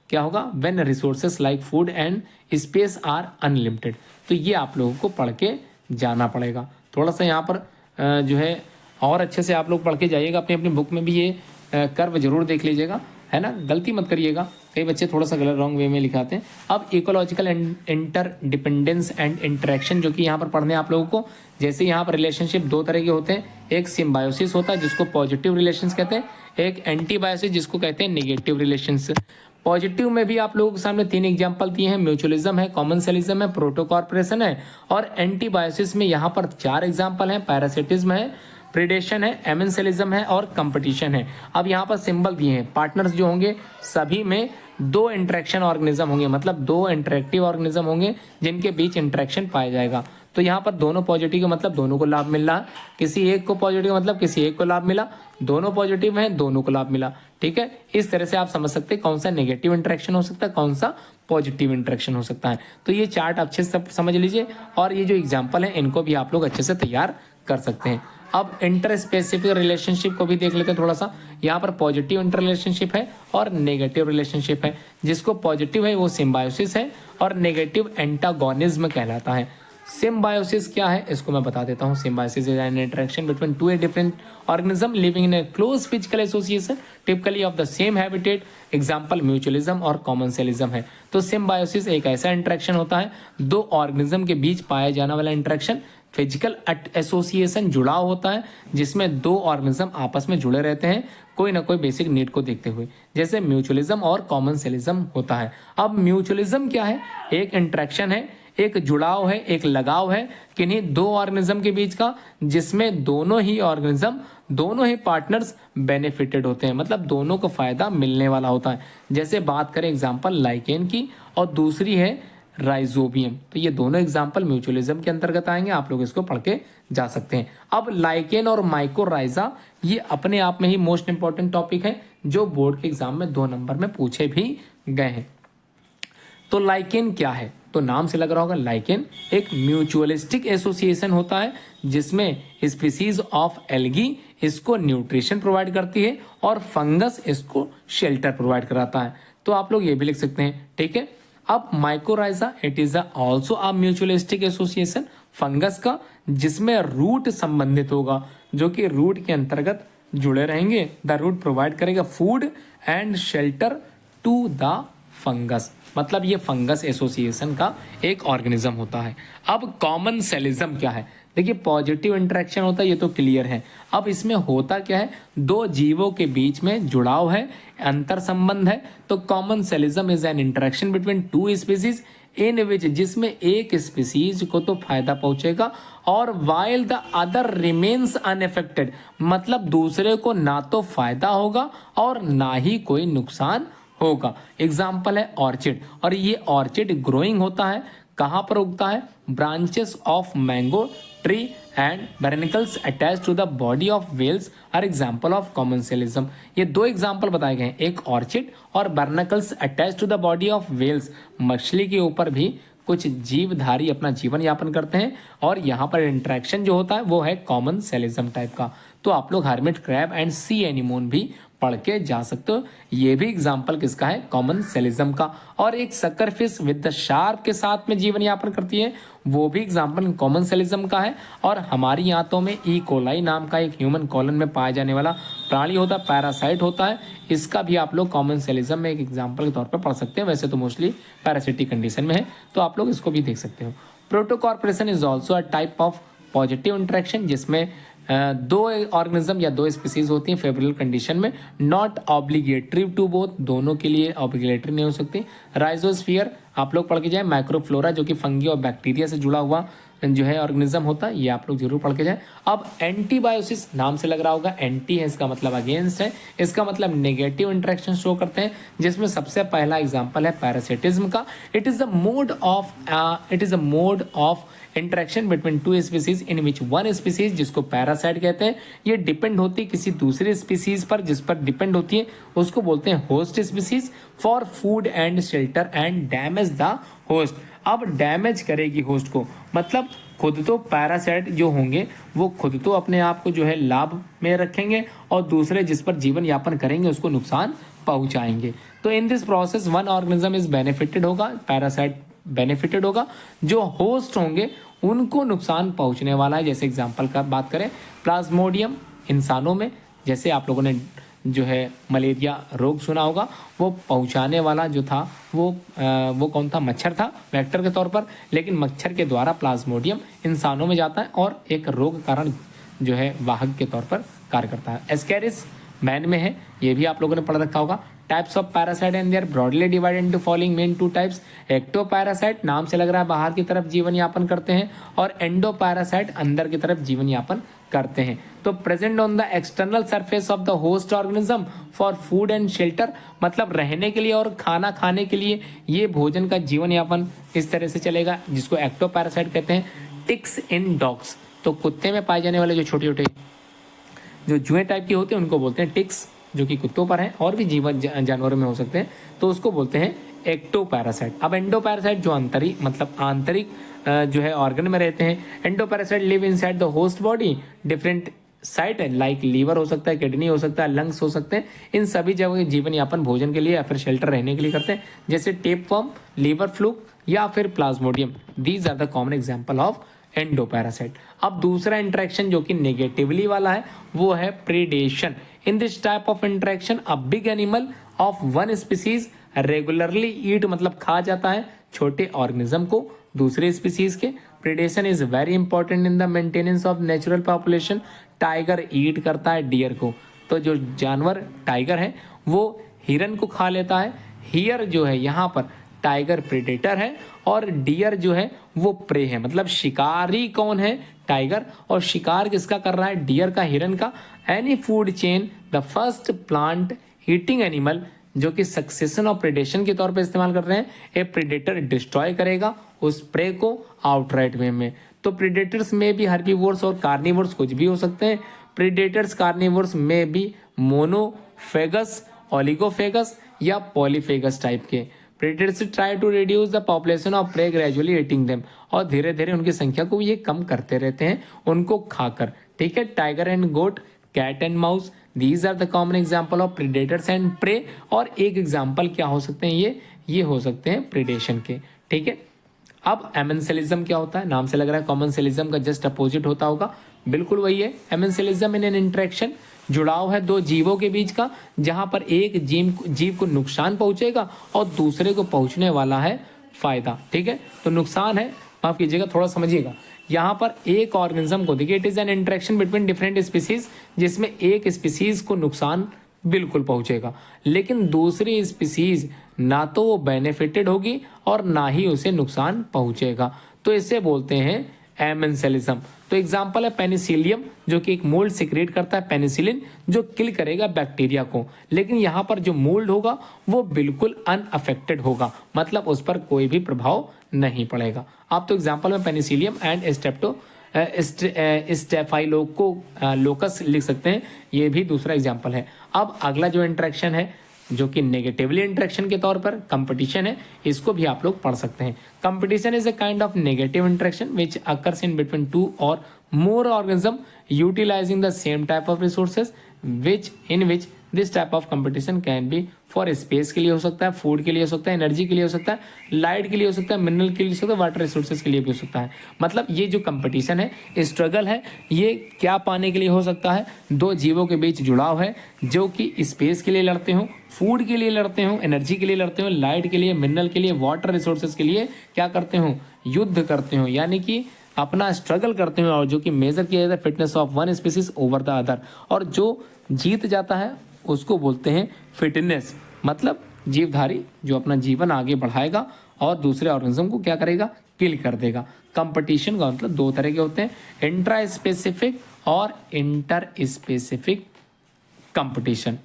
क्या होगा? When resources like food and space are unlimited. तो ये आप लोगों को पढ़ के जाना पड़ेगा। थोड़ा सा यहाँ पर जो है और अच्छे से आप लोग पढ़ के जाइएगा, अपनी अपनी बुक में भी ये कर्व जरूर देख लीजिएगा, है ना, गलती मत करिएगा। कई बच्चे थोड़ा सा गलत रॉन्ग वे में लिखाते हैं। अब ecological inter dependence and interaction जो कि यहाँ पर पढ़ने आप लोगों को, जैसे यहाँ पर रिलेशनशिप दो तरह के होते हैं, एक सिम्बायोसिस होता है जिसको पॉजिटिव रिलेशंस कहते हैं, एक एंटीबायोसिस जिसको कहते हैं नेगेटिव रिलेशंस। पॉजिटिव में भी आप लोगों के सामने 3 एग्जाम्पल दिए हैं, म्यूचुअलिज्म है, कॉमनसेलिज्म है, प्रोटोकॉर्पोरेशन है। और एंटीबायोसिस में यहाँ पर 4 एग्जाम्पल हैं, पैरासिटिज्म है, प्रिडेशन है, एमेंसेलिज्म है और कंपटीशन है। अब यहाँ पर सिंबल दिए हैं, पार्टनर्स जो होंगे सभी में 2 इंटरेक्शन ऑर्गेनिज्म होंगे, मतलब 2 इंटरेक्टिव ऑर्गेनिज्म होंगे जिनके बीच इंटरेक्शन पाया जाएगा। तो यहाँ पर दोनों पॉजिटिव का मतलब दोनों को लाभ मिल रहा है, किसी एक को पॉजिटिव का मतलब किसी एक को लाभ मिला, दोनों पॉजिटिव हैं दोनों को लाभ मिला। ठीक है, इस तरह से आप समझ सकते हैं कौन सा नेगेटिव इंटरेक्शन हो सकता है, कौन सा पॉजिटिव इंटरेक्शन हो सकता है। तो ये चार्ट अच्छे से समझ लीजिए और ये जो एग्जाम्पल है इनको भी आप लोग अच्छे से तैयार कर सकते हैं। अब इंटर स्पेसिफिक रिलेशनशिप को भी देख लेते हैं थोड़ा सा। यहाँ पर पॉजिटिव इंटर रिलेशनशिप है और नेगेटिव रिलेशनशिप है। जिसको पॉजिटिव है वो सिम्बायोसिस है और नेगेटिव एंटागोनिज्म कहलाता है। सिम्बायोसिस क्या है इसको मैं बता देता हूँ। Symbiosis is an interaction between 2 different organism living in A close physical association typically of the same habitat. Example mutualism और कॉमनसेलिज्म है। तो सिम्बायोसिस एक ऐसा इंटरेक्शन होता है, 2 ऑर्गेनिज्म के बीच पाया जाने वाला इंटरेक्शन, फिजिकल एसोसिएशन जुड़ाव होता है जिसमें 2 ऑर्गेनिज्म आपस में जुड़े रहते हैं कोई ना कोई बेसिक नीड को देखते हुए, जैसे म्यूचुअलिज्म और कॉमनसेलिज्म होता है। अब म्यूचुअलिज्म क्या है? एक इंटरेक्शन है, एक जुड़ाव है, एक लगाव है किन्हीं 2 ऑर्गेनिज्म के बीच का, जिसमें दोनों ही ऑर्गेनिज्म, दोनों ही पार्टनर्स बेनिफिटेड होते हैं, मतलब दोनों को फायदा मिलने वाला होता है। जैसे बात करें एग्जांपल लाइकेन की और दूसरी है राइजोबियम, तो ये दोनों एग्जांपल म्यूचुअलिज्म के अंतर्गत आएंगे, आप लोग इसको पढ़ के जा सकते हैं। अब लाइकेन और माइकोराइजा ये अपने आप में ही मोस्ट इंपॉर्टेंट टॉपिक है जो बोर्ड के एग्जाम में 2 नंबर में पूछे भी गए हैं। तो लाइकेन क्या है? तो नाम से लग रहा होगा, लाइकेन एक म्यूचुअलिस्टिक एसोसिएशन होता है जिसमें स्पीसीज ऑफ एल्गी इसको न्यूट्रिशन प्रोवाइड करती है और फंगस इसको शेल्टर प्रोवाइड कराता है। तो आप लोग ये भी लिख सकते हैं। ठीक है, अब mycorrhiza it is also a mutualistic association fungus का, जिसमें रूट संबंधित होगा, जो कि रूट के अंतर्गत जुड़े रहेंगे। द रूट प्रोवाइड करेगा food and shelter to the fungus, मतलब ये फंगस एसोसिएशन का एक ऑर्गेनिज्म होता है। अब कॉमन सेलिज्म क्या है? देखिए पॉजिटिव इंटरेक्शन होता है, ये तो क्लियर है। अब इसमें होता क्या है? 2 जीवों के बीच में जुड़ाव है, अंतर संबंध है। तो commensalism is an interaction between 2 species in which, जिसमें एक स्पीसीज को तो फायदा पहुंचेगा और while the other remains unaffected, मतलब दूसरे को ना तो फायदा होगा और ना ही कोई नुकसान होगा। एग्जाम्पल है ऑर्चिड, और ये ऑर्चिड ग्रोइंग होता है, कहां पर उगता है? Branches of mango tree and barnacles attach to the body of whales are example of commensalism. ये 2 एग्जाम्पल बताए गए हैं, एक ऑर्चिड और barnacles attach to the body of whales. मछली के ऊपर भी कुछ जीवधारी अपना जीवन यापन करते हैं और यहाँ पर इंटरेक्शन जो होता है वो है कॉमन सेलिज्म टाइप का। तो आप लोग hermit crab and C anemone भी पढ़ के जा सकते हो। ये भी एग्जाम्पल किसका है? कॉमन सेलिज्म का। और एक सक्कर फिश विद द शार्क के साथ में जीवन यापन करती है, वो भी एग्जाम्पल कॉमन सेलिज्म का है। और हमारी आंतों में ई कोलाई नाम का एक ह्यूमन कॉलन में पाया जाने वाला प्राणी होता है, पैरासाइट होता है, इसका भी आप लोग कॉमन सेलिज्म में एक एग्जाम्पल के तौर पर पढ़ सकते हैं। वैसे तो मोस्टली पैरासिटिक कंडीशन में है, तो आप लोग इसको भी देख सकते हो। Protocooperation is also a type of positive interaction जिसमें दो ऑर्गेनिज्म या दो स्पीसीज होती हैं फेवरेबल कंडीशन में, नॉट ऑब्लिगेटरी टू बोथ, दोनों के लिए ऑब्लिगेटरी नहीं हो सकती। राइजोस्फीयर आप लोग पढ़ के जाए, माइक्रोफ्लोरा जो कि फंगी और बैक्टीरिया से जुड़ा हुआ जो है ऑर्गेनिज्म होता है, ये आप लोग जरूर पढ़ के जाए। अब एंटीबायोसिस नाम से लग रहा होगा, एंटी है इसका मतलब अगेंस्ट है, इसका मतलब नेगेटिव इंटरेक्शन शो करते हैं, जिसमें सबसे पहला एग्जांपल है पैरासिटिज्म का। It is a mode of interaction between two species in which one species, जिसको पैरासाइट कहते हैं, ये डिपेंड होती है किसी दूसरे स्पीसीज पर, जिस पर डिपेंड होती है उसको बोलते हैं host species, for food and shelter and damage the host. अब डैमेज करेगी होस्ट को, मतलब खुद तो पैरासाइट जो होंगे वो खुद तो अपने आप को जो है लाभ में रखेंगे और दूसरे जिस पर जीवन यापन करेंगे उसको नुकसान पहुंचाएंगे। तो in this process one organism is benefited होगा, पैरासाइट बेनिफिटेड होगा, जो होस्ट होंगे उनको नुकसान पहुंचने वाला है। जैसे एग्जांपल का बात करें, प्लाज्मोडियम इंसानों में, जैसे आप लोगों ने जो है मलेरिया रोग सुना होगा, वो पहुंचाने वाला जो था वो कौन था, मच्छर था वेक्टर के तौर पर, लेकिन मच्छर के द्वारा प्लाज्मोडियम इंसानों में जाता है और एक रोग कारण जो है वाहक के तौर पर कार्य करता है। एस्केरिस मैन में है, ये भी आप लोगों ने पढ़ रखा होगा। Types of parasite and they are broadly divided into following main two types. Ectoparasite नाम से लग रहा है बाहर की तरफ जीवन यापन करते हैं, और एंडोपैरासाइट अंदर की तरफ जीवन यापन करते हैं। तो present on the external surface of the host organism for food and shelter, मतलब रहने के लिए और खाना खाने के लिए ये भोजन का जीवन यापन इस तरह से चलेगा, जिसको एक्टोपैरासाइट कहते हैं। टिक्स इन डॉग्स, तो कुत्ते में पाए जाने वाले जो छोटे छोटे जो जुए टाइप के होते हैं उनको बोलते हैं टिक्स, जो कि कुत्तों पर हैं और भी जीवन जानवरों में हो सकते हैं, तो उसको बोलते हैं एक्टोपैरासाइट। अब एंडोपैरासाइट जो आंतरिक जो है ऑर्गन में रहते हैं। Endoparasite live inside the host body, different site है, लाइक लीवर हो सकता है, किडनी हो सकता है, लंग्स हो सकते हैं, इन सभी जगह जीवन यापन भोजन के लिए या फिर शेल्टर रहने के लिए करते हैं, जैसे टेपवर्म, लीवर फ्लूक या फिर Plasmodium. These are the common example of endoparasite. अब दूसरा इंटरेक्शन जो कि नेगेटिवली वाला है वो है predation. In this type of interaction a big animal of one species regularly eat, मतलब खा जाता है छोटे ऑर्गेनिज्म को दूसरे स्पीसीज के। Predation is very important in the maintenance of natural population. Tiger eat करता है डियर को, तो जो जानवर टाइगर है वो हिरन को खा लेता है। हियर जो है यहाँ पर टाइगर प्रेडेटर है और डियर जो है वो प्रे है, मतलब शिकारी कौन है, टाइगर, और शिकार किसका कर रहा है, डियर का, हिरन का। Any food chain the first plant eating animal, जो कि सक्सेशन ऑफ प्रेडेशन के तौर पे इस्तेमाल कर रहे हैं, ए प्रेडेटर डिस्ट्रॉय करेगा उस प्रे को आउटराइट वे में। तो प्रेडेटर्स में भी हर्बीवोर्स और कार्निवोर्स कुछ भी हो सकते हैं। प्रेडेटर्स कार्निवोर्स में भी मोनोफेगस, ओलिगोफेगस या पॉलीफेगस टाइप के। Predators try to reduce the population of prey gradually eating them, और धीरे धीरे उनकी संख्या को ये कम करते रहते हैं उनको खाकर। ठीक है, tiger and goat, cat and mouse, these are the common example of predators and prey. और एक एग्जाम्पल क्या हो सकते हैं, ये हो सकते हैं प्रेडेशन के। ठीक है, अब एमेंसेलिज्म क्या होता है, नाम से लग रहा है कॉमनसेलिज्म का जस्ट अपोजिट होता होगा, बिल्कुल वही है। एमेंसेलिज्म इन एन इंटरेक्शन, जुड़ाव है दो जीवों के बीच का, जहां पर एक जीव को नुकसान पहुंचेगा और दूसरे को पहुंचने वाला है फायदा। ठीक है, तो नुकसान है, माफ कीजिएगा थोड़ा समझिएगा, यहाँ पर एक ऑर्गेनिज्म को देखिए, it is an interaction between different species, जिसमें एक स्पीसीज को नुकसान बिल्कुल पहुंचेगा, लेकिन दूसरी स्पीसीज ना तो वो बेनिफिटेड होगी और ना ही उसे नुकसान पहुंचेगा, तो इसे बोलते हैं एमेंसेलिज्म। तो एग्जांपल है पेनिसिलियम, जो कि एक मोल्ड सिक्रेट करता है पेनिसिलिन, जो किल करेगा बैक्टीरिया को, लेकिन यहाँ पर जो मोल्ड होगा वो बिल्कुल अनअफेक्टेड होगा, मतलब उस पर कोई भी प्रभाव नहीं पड़ेगा। आप तो एग्जांपल में पेनिसिलियम एंड स्टेफाइलोकोकस लिख सकते हैं, ये भी दूसरा एग्जांपल है। अब अगला जो इंटरेक्शन है जो कि नेगेटिवली इंटरेक्शन के तौर पर कंपटीशन है, इसको भी आप लोग पढ़ सकते हैं। Competition is a kind of negative interaction which occurs in between two or more organism utilising the same type of resources, which this type of competition can be for space के लिए हो सकता है, फूड के लिए हो सकता है, एनर्जी के लिए हो सकता है, लाइट के लिए हो सकता है, मिनरल के लिए हो सकता है, वाटर रिसोर्सेज के लिए भी हो सकता है। मतलब ये जो कंपटीशन है, स्ट्रगल है, ये क्या पाने के लिए हो सकता है, दो जीवों के बीच जुड़ाव है जो कि स्पेस के लिए लड़ते हो, फूड के लिए लड़ते हो, एनर्जी के लिए लड़ते हो, लाइट के लिए, मिनरल के लिए, वाटर रिसोर्सेज के लिए क्या करते हो, युद्ध करते हो, यानी कि अपना स्ट्रगल करते हैं और जो कि मेजर किया जाता है fitness of one species over the other, और जो जीत जाता है उसको बोलते हैं फिटनेस। मतलब जीवधारी जो अपना जीवन आगे बढ़ाएगा और दूसरे ऑर्गेनिज्म को क्या करेगा, किल कर देगा। कंपटीशन का मतलब दो तरह के होते हैं, इंट्रा स्पेसिफिक और इंटर स्पेसिफिक कंपटीशन।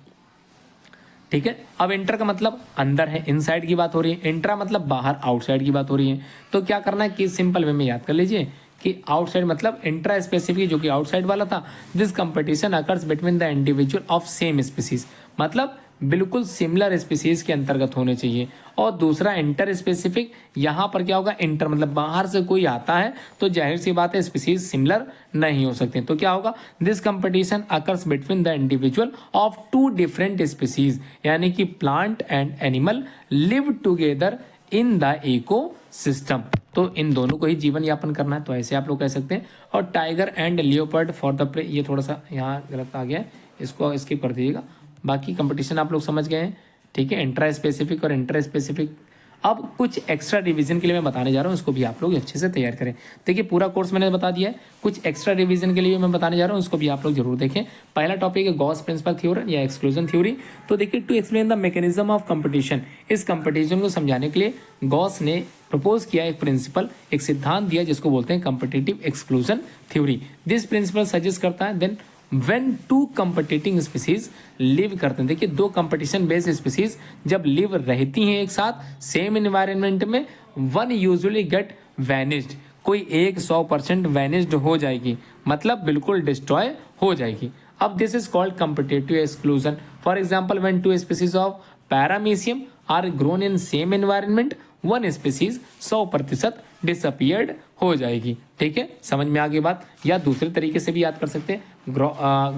ठीक है, अब इंटर का मतलब अंदर है, इनसाइड की बात हो रही है, इंट्रा मतलब बाहर आउटसाइड की बात हो रही है। तो क्या करना है कि सिंपल वे में याद कर लीजिए कि आउटसाइड मतलब इंट्रा स्पेसिफिक जो कि आउटसाइड वाला था, this competition occurs between the individual of same species, मतलब बिल्कुल सिमिलर स्पीसीज के अंतर्गत होने चाहिए। और दूसरा इंटर स्पेसिफिक, यहाँ पर क्या होगा, इंटर मतलब बाहर से कोई आता है तो जाहिर सी बात है स्पीसीज सिमिलर नहीं हो सकते, तो क्या होगा, this competition occurs between the individual of two different species, यानी कि plant and animal live together in the ecosystem. तो इन दोनों को ही जीवन यापन करना है, तो ऐसे आप लोग कह सकते हैं। और tiger and leopard for the prey, ये थोड़ा सा यहाँ गलत आ गया है, इसको स्किप कर दीजिएगा। बाकी कंपटीशन आप लोग समझ गए हैं, ठीक है, इंट्रा स्पेसिफिक और इंटर स्पेसिफिक। अब कुछ एक्स्ट्रा रिवीजन के लिए मैं बताने जा रहा हूँ, उसको भी आप लोग अच्छे से तैयार करें। देखिए पूरा कोर्स मैंने बता दिया है, कुछ एक्स्ट्रा रिवीजन के लिए मैं बताने जा रहा हूँ, उसको भी आप लोग जरूर देखें। पहला टॉपिक है गॉस प्रिंसिपल थ्योरम या एक्सक्लूजन थ्योरी। तो देखिए, to explain the mechanism of competition, इस कंपटीशन को समझाने के लिए गॉस ने प्रपोज किया एक प्रिंसिपल, एक सिद्धांत दिया जिसको बोलते हैं competitive exclusion theory. This principle suggest करता है then when two competing species live करते हैं, देखिए दो कंपटीशन बेस्ड स्पीसीज जब लिव रहती हैं एक साथ सेम एनवायरनमेंट में, वन यूजुअली गेट वैनिस्ड, कोई एक 100% वैनिस्ड हो जाएगी, मतलब बिल्कुल डिस्ट्रॉय हो जाएगी। अब this is called competitive exclusion. For example when two species of paramecium are grown in same environment, one species 100% disappeared हो जाएगी। ठीक है, समझ में आ गई बात। या दूसरे तरीके से भी याद कर सकते हैं,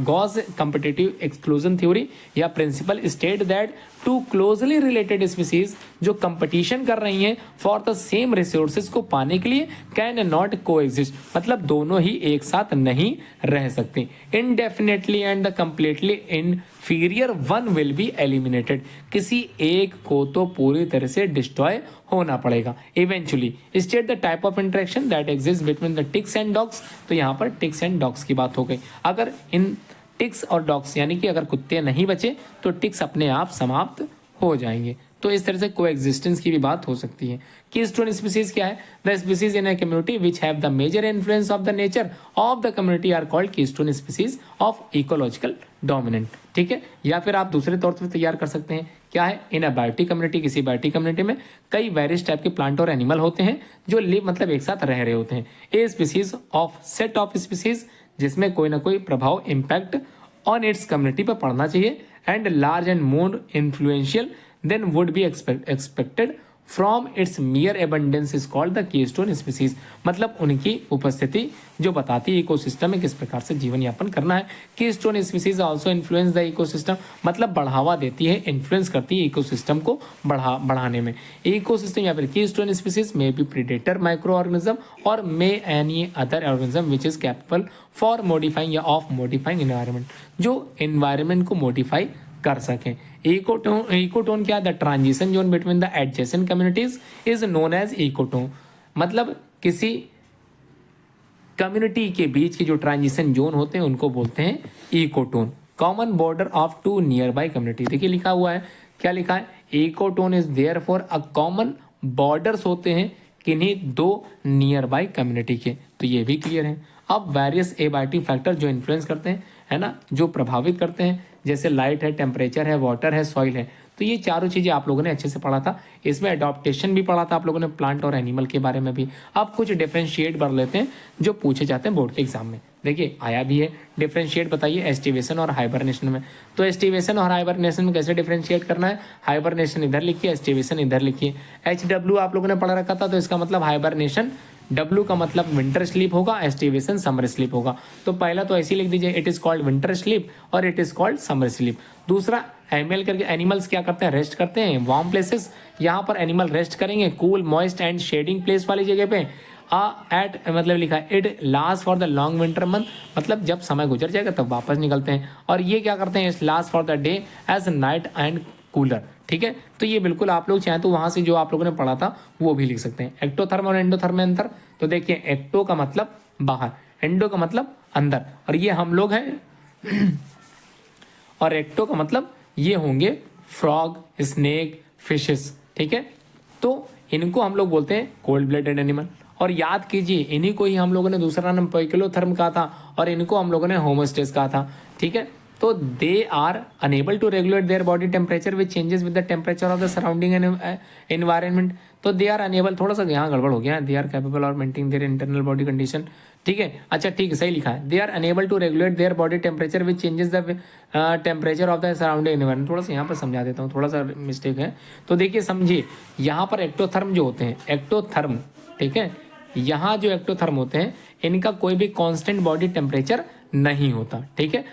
गॉस कंपटीटिव एक्सक्लूजन थ्योरी या principle state that two closely related species जो कंपटीशन कर रही हैं फॉर द सेम रिसोर्सेज को पाने के लिए कैन नॉट को एग्जिस्ट, मतलब दोनों ही एक साथ नहीं रह सकती। Indefinitely and the completely inferior one will be eliminated, किसी एक को तो पूरी तरह से डिस्ट्रॉय होना पड़ेगा। Eventually state the type of interaction that exist between the ticks and dogs, तो यहाँ पर टिक्स एंड डॉग्स की बात हो गई। अगर इन टिक्स और डॉग्स यानी कि अगर कुत्ते नहीं बचे तो टिक्स अपने आप समाप्त हो जाएंगे। तो इस तरह से कोएग्जिस्टेंस की भी बात हो सकती है। कीस्टोन स्पीसीज क्या है, the species in a community which have the major influence of the nature of the community are called keystone species of ecological dominant. ठीक है, या फिर आप दूसरे तौर पर तैयार कर सकते हैं, क्या है, इन अ बायोटिक कम्युनिटी, किसी बायोटिक कम्युनिटी में कई वेरियस टाइप के प्लांट और एनिमल होते हैं जो लिव मतलब एक साथ रह रहे होते हैं। A species of set of species, जिसमें कोई ना कोई प्रभाव इम्पैक्ट ऑन इट्स कम्युनिटी पर पड़ना चाहिए, and large and more influential than would be expected from its mere abundance is called the keystone species, मतलब उनकी उपस्थिति जो बताती है इकोसिस्टम में किस प्रकार से जीवन यापन करना है। Keystone species also influence the ecosystem, मतलब बढ़ावा देती है, इन्फ्लुएंस करती है इकोसिस्टम को बढ़ाने में। इकोसिस्टम या फिर कीस्टोन स्पीसीज में be predator micro organism or may any other organism which is capable for modifying या ऑफ मॉडिफाइंग एनवायरनमेंट, जो एनवायरनमेंट को मॉडिफाई कर सकें। इकोटोन क्या है, the transition zone between the adjacent communities is known as ecotone, मतलब किसी कम्युनिटी के बीच के जो ट्रांजिशन जोन होते हैं उनको बोलते हैं ecotone. Common border of two nearby community, देखिए लिखा हुआ है, क्या लिखा है, ecotone is there for a common borders होते हैं किन्हीं दो नियर बाई कम्युनिटी के, तो ये भी क्लियर है। अब वेरियस एबायोटिक फैक्टर जो इन्फ्लुएंस करते हैं, है ना, जो प्रभावित करते हैं, जैसे लाइट है, टेम्परेचर है, वाटर है, सॉइल है, तो ये चारों चीजें आप लोगों ने अच्छे से पढ़ा था। इसमें अडॉप्टेशन भी पढ़ा था आप लोगों ने, प्लांट और एनिमल के बारे में भी। अब कुछ डिफरेंशिएट कर लेते हैं जो पूछे जाते हैं बोर्ड के एग्जाम में। देखिए आया भी है, डिफरेंशिएट बताइए एस्टिवेशन और हाइबरनेशन में। तो एस्टिवेशन और हाइबरनेशन में कैसे डिफरेंशिएट करना है, हाइबरनेशन इधर लिखिए, एस्टिवेशन इधर लिखिए। HW आप लोगों ने पढ़ा रखा था, तो इसका मतलब हाइबरनेशन, W का मतलब विंटर स्लीप होगा, एस्टिवेशन समर स्लीप होगा। तो पहला तो ऐसे लिख दीजिए, it is called winter sleep और it is called summer sleep. दूसरा एमएल करके, एनिमल्स क्या करते हैं, रेस्ट करते हैं वार्म प्लेसेस, यहाँ पर एनिमल रेस्ट करेंगे cool moist and shading place वाली जगह पे। एट मतलब लिखा है it last for the long winter month, मतलब जब समय गुजर जाएगा तब वापस निकलते हैं। और ये क्या करते हैं, it last for the day as night and cooler. ठीक है, तो ये बिल्कुल आप लोग चाहें तो वहां से जो आप लोगों ने पढ़ा था वो भी लिख सकते हैं। एक्टोथर्म और एंडोथर्म में अंतर, तो देखिए एक्टो का मतलब बाहर, एंडो का मतलब अंदर, और ये हम लोग हैं और एक्टो का मतलब ये होंगे फ्रॉग, स्नेक, फिशेस, ठीक है। तो इनको हम लोग बोलते हैं कोल्ड ब्लडेड एनिमल। और याद कीजिए इन्हीं को ही हम लोगों ने दूसरा नाम पोइकिलोथर्म कहा था और इनको हम लोगों ने होमोस्टेस कहा था, ठीक है। तो they are unable to regulate their body temperature which changes with the temperature of the surrounding environment. तो दे आर अनेबल, थोड़ा सा यहाँ गड़बड़ हो गया, दे आर कैपेबल और maintain their internal body condition, ठीक है। अच्छा ठीक है, सही लिखा है, they are unable to regulate their body temperature which changes the temperature of the surrounding environment. थोड़ा सा यहाँ पर समझा देता हूँ, थोड़ा सा मिस्टेक है। तो देखिए समझिए, यहाँ पर एक्टोथर्म जो होते हैं, एक्टोथर्म, ठीक है, यहाँ जो एक्टोथर्म होते हैं इनका कोई भी कांस्टेंट बॉडी टेम्परेचर नहीं होता, ठीक है।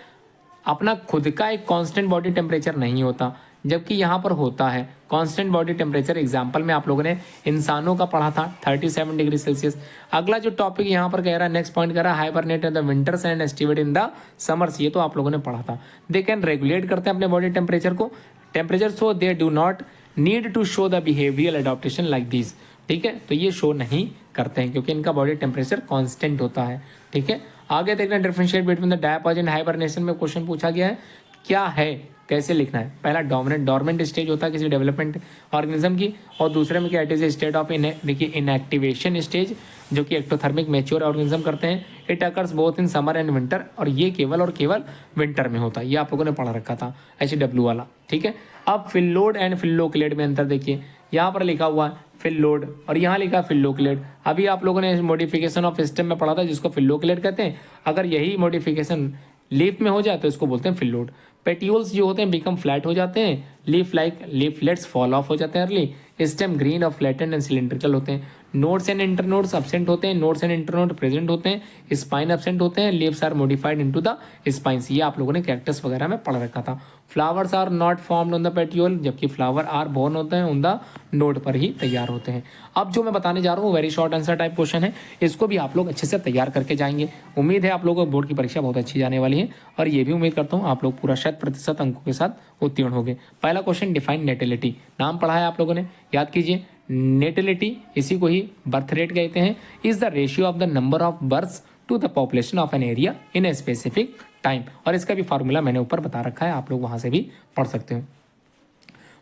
अपना खुद का एक कांस्टेंट बॉडी टेम्परेचर नहीं होता, जबकि यहाँ पर होता है कांस्टेंट बॉडी टेम्परेचर। एग्जाम्पल में आप लोगों ने इंसानों का पढ़ा था 37 डिग्री सेल्सियस। अगला जो टॉपिक यहाँ पर कह रहा है, नेक्स्ट पॉइंट कह रहा है hibernate in the winters and aestivate in the summers. ये तो आप लोगों ने पढ़ा था। दे कैन रेगुलेट करते हैं अपने बॉडी टेम्परेचर को, temperature, so they do not need to show the behavioural adaptation like this, ठीक है। तो ये शो नहीं करते हैं क्योंकि इनका बॉडी टेम्परेचर कांस्टेंट होता है, ठीक है। आगे देखना differentiate between the diapause and hibernation में क्वेश्चन पूछा गया है, क्या है, कैसे लिखना है। पहला डोमिनेंट स्टेज होता है किसी डेवलपमेंट ऑर्गेनिज्म की, और दूसरे में क्या इट इज स्टेट ऑफ देखिए इनएक्टिवेशन स्टेज, जो कि एक्टोथर्मिक मैच्योर ऑर्गेनिज्म करते हैं। It occurs both in summer and winter, और ये केवल और केवल विंटर में होता है। ये आप लोगों ने पढ़ा रखा था HW वाला, ठीक है। अब फिल्लोड एंड फिल्लोक्लेड में अंतर देखिए, यहाँ पर लिखा हुआ है फिल्लोड और यहाँ लिखा फिल्लोक्लेड। अभी आप लोगों ने मॉडिफिकेशन ऑफ सिस्टम में पढ़ा था जिसको फिल्लोक्लेड कहते हैं। अगर यही मॉडिफिकेशन लीफ में हो जाए तो इसको बोलते हैं फिल्लोड। पेट्यूल्स जो होते हैं बिकम फ्लैट हो जाते हैं, लीफलेट्स फॉल ऑफ हो जाते हैं अर्ली, स्टेम ग्रीन और फ्लैटेंड एंड सिलिंड्रिकल होते हैं, नोड्स एंड इंटरनोड्स अब्सेंट होते हैं, नोड्स एंड इंटरनोड प्रेजेंट होते हैं, स्पाइन अब्सेंट होते हैं, leaves are modified into the spines. ये आप लोगों ने कैक्टस वगैरह में पढ़ रखा था। Flowers are not formed on the petiole, जबकि फ्लावर आर बोर्न होते हैं ऑन द नोड पर ही तैयार होते हैं। अब जो मैं बताने जा रहा हूँ very short answer type question है, इसको भी आप लोग अच्छे से तैयार करके जाएंगे। उम्मीद है आप लोगों को बोर्ड की परीक्षा बहुत अच्छी जाने वाली है, और ये भी उम्मीद करता हूँ आप लोग पूरा 100% अंकों के साथ उत्तीर्ण होंगे। पहला क्वेश्चन, डिफाइन नेटिलिटी। नाम पढ़ा है आप लोगों ने, याद कीजिए। नेटिलिटी, इसी को ही बर्थ रेट कहते हैं, is the ratio of the number of births to the population of an area in a specific time. और इसका भी फार्मूला मैंने ऊपर बता रखा है, आप लोग वहां से भी पढ़ सकते हो।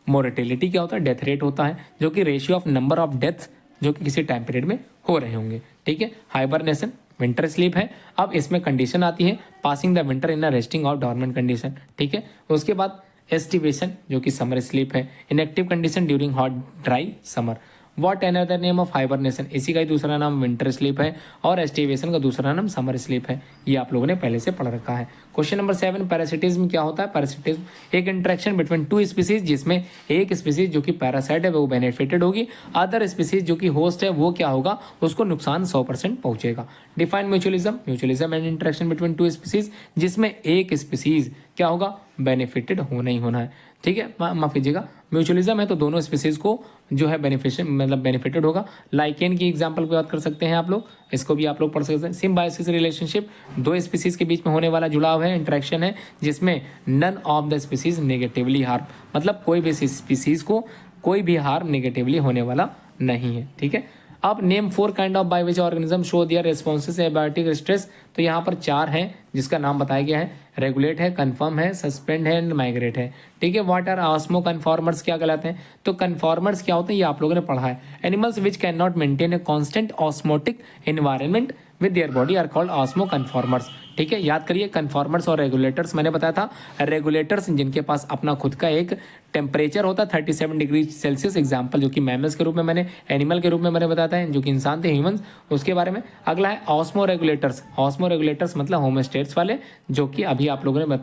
मोर्टेलिटी क्या होता है, डेथ रेट होता है, जो कि ratio of number of deaths जो कि किसी टाइम पीरियड में हो रहे होंगे, ठीक है। हाइबरनेशन, विंटर स्लीप है। अब इसमें कंडीशन आती है passing the winter in a resting और डॉर्मेंट कंडीशन, ठीक है। उसके बाद एस्टिवेशन, जो कि समर स्लीप है। Inactive condition during hot dry summer. What another name of hibernation, इसी का ही दूसरा नाम विंटर स्लीप है, और एस्टिवेशन का दूसरा नाम समर स्लीप है। ये आप लोगों ने पहले से पढ़ रखा है। क्वेश्चन नंबर 7, पैरासिटिज्म क्या होता है। पैरासिटिज्म एक इंटरेक्शन बिटवीन टू स्पीसीज, जिसमें एक स्पीसीज जो कि पैरासाइट है वो बेनिफिटेड होगी, अदर स्पीसीज जो कि होस्ट है वो क्या होगा, उसको नुकसान 100% पहुंचेगा। Define mutualism, mutualism and interaction between two species, जिसमें एक स्पीसीज क्या होगा, बेनिफिटेड होना ही होना है, ठीक है। माफ कीजिएगा, म्यूचुअलिज्म है तो दोनों स्पीसीज को जो है बेनिफिटेड होगा। लाइकेन की एग्जांपल की बात कर सकते हैं आप लोग, इसको भी आप लोग पढ़ सकते हैं। सिम्बायोसिस रिलेशनशिप, दो स्पीसीज के बीच में होने वाला जुड़ाव है, इंटरेक्शन है, जिसमें none of the species negatively harm, मतलब कोई भी स्पीसीज को कोई भी हार्म नेगेटिवली होने वाला नहीं है, ठीक है। अब name 4 kind of by which organism show their responses abiotic stress. तो यहाँ पर 4 हैं जिसका नाम बताया गया है, रेगुलेट है, कन्फर्म है, सस्पेंड है एंड माइग्रेट है, ठीक है। व्हाट आर ऑस्मो कन्फॉर्मर्स, क्या कहलाते हैं। तो कन्फॉर्मर्स क्या होते हैं, ये आप लोगों ने पढ़ा है। Animals which can not maintain a constant osmotic environment with their body are called osmoconformers, ठीक है। याद करिए, कन्फॉर्मर्स और रेगुलेटर्स मैंने बताया था। रेगुलेटर्स जिनके पास अपना खुद का एक टेम्परेचर होता है 37 डिग्री सेल्सियस, एग्जाम्पल जो कि मैमल्स के रूप में मैंने, एनिमल के रूप में मैंने बताया था, जो कि इंसान थे, ह्यूमंस, उसके बारे में। अगला है ऑस्मो रेगुलेटर्स। ऑस्मो रेगुलेटर्स मतलब होमोस्टेट्स वाले, जो कि अभी आप लोगों ने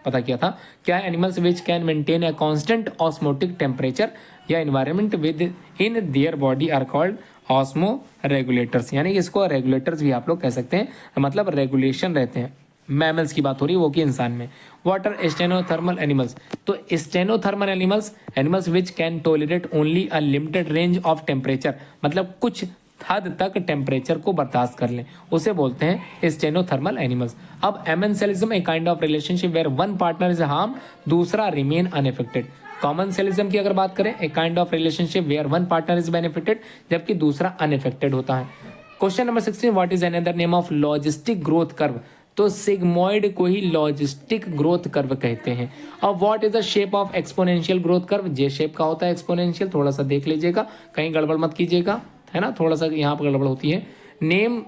पता किया था। क्या है, animals which can maintain a constant osmotic temperature या environment within their body are called osmoregulators, यानी कि इसको रेगुलेटर्स भी आप लोग कह सकते हैं, मतलब रेगुलेशन रहते हैं। मैमल्स की बात हो रही है, वो कि इंसान में। वाटर स्टेनोथर्मल एनिमल्स, तो stenothermal animals which can tolerate only a limited range of temperature, मतलब कुछ हद तक टेम्परेचर को बर्दाश्त कर लें, उसे बोलते हैं स्टेनोथर्मल एनिमल्स। अब amensalism, a kind of relationship where one partner is harm, दूसरा रिमेन अनएफेक्टेड। कॉमनसेलिज्म की अगर बात करें, a kind of relationship where one partner is benefited, जबकि दूसरा अनएफेक्टेड होता है। Question number 16, what is another name of logistic growth curve? तो सिग्मॉइड को ही लॉजिस्टिक ग्रोथ कर्व कहते हैं। अब what is the shape of exponential growth curve? J shape का होता है एक्सपोनेंशियल, थोड़ा सा देख लीजिएगा, कहीं गड़बड़ मत कीजिएगा, है ना, थोड़ा सा यहाँ पर गड़बड़ होती है। Name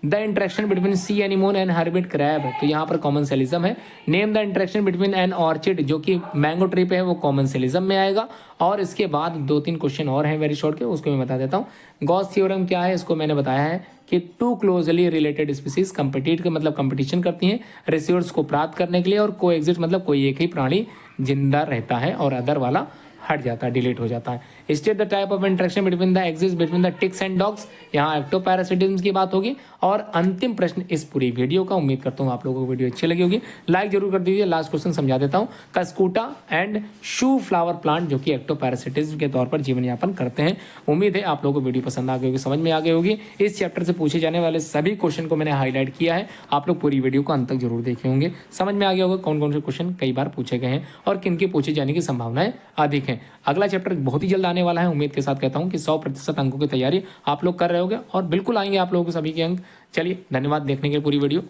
the interaction between sea anemone and hermit crab, तो यहाँ पर कॉमन सेलिज्म है। Name the interaction between an orchid, जो कि मैंगो ट्री पे है, वो कॉमन सेलिज्म में आएगा। और इसके बाद 2-3 क्वेश्चन और हैं वेरी शॉर्ट के, उसको मैं बता देता हूँ। गॉस थ्योरम क्या है, इसको मैंने बताया है कि 2 क्लोजली रिलेटेड स्पीसीज कंपीट के मतलब कंपटीशन करती हैं रिसोर्स को प्राप्त करने के लिए, और को एग्जिस्ट मतलब कोई एक ही प्राणी जिंदा रहता है और अदर वाला हट जाता है, डिलीट हो जाता है। State the type of interaction between the exist between the ticks and dogs, यहाँ एक्टोपैरासिटिज्म की बात होगी। और अंतिम प्रश्न इस पूरी वीडियो का, उम्मीद करता हूँ आप लोगों को वीडियो अच्छी लगी होगी, लाइक जरूर कर दीजिए। लास्ट क्वेश्चन समझा देता हूँ। कस्कूटा एंड शू फ्लावर प्लांट जो कि एक्टोपैरासिटिज्म के तौर पर जीवन यापन करते हैं। उम्मीद है आप लोगों को वीडियो पसंद आ गई होगी, समझ में आ गई होगी। इस चैप्टर से पूछे जाने वाले सभी क्वेश्चन को मैंने हाईलाइट किया है, आप लोग पूरी वीडियो को अंत तक जरूर देखे होंगे, समझ में आ गया होगा कौन कौन से क्वेश्चन कई बार पूछे गए हैं और किन के पूछे जाने की संभावनाएं अधिक हैं। अगला चैप्टर बहुत ही जल्द आने वाला है। उम्मीद के साथ कहता हूं कि 100% अंकों की तैयारी आप लोग कर रहे होगे और बिल्कुल आएंगे आप लोगों के सभी के अंक। चलिए, धन्यवाद देखने के लिए पूरी वीडियो।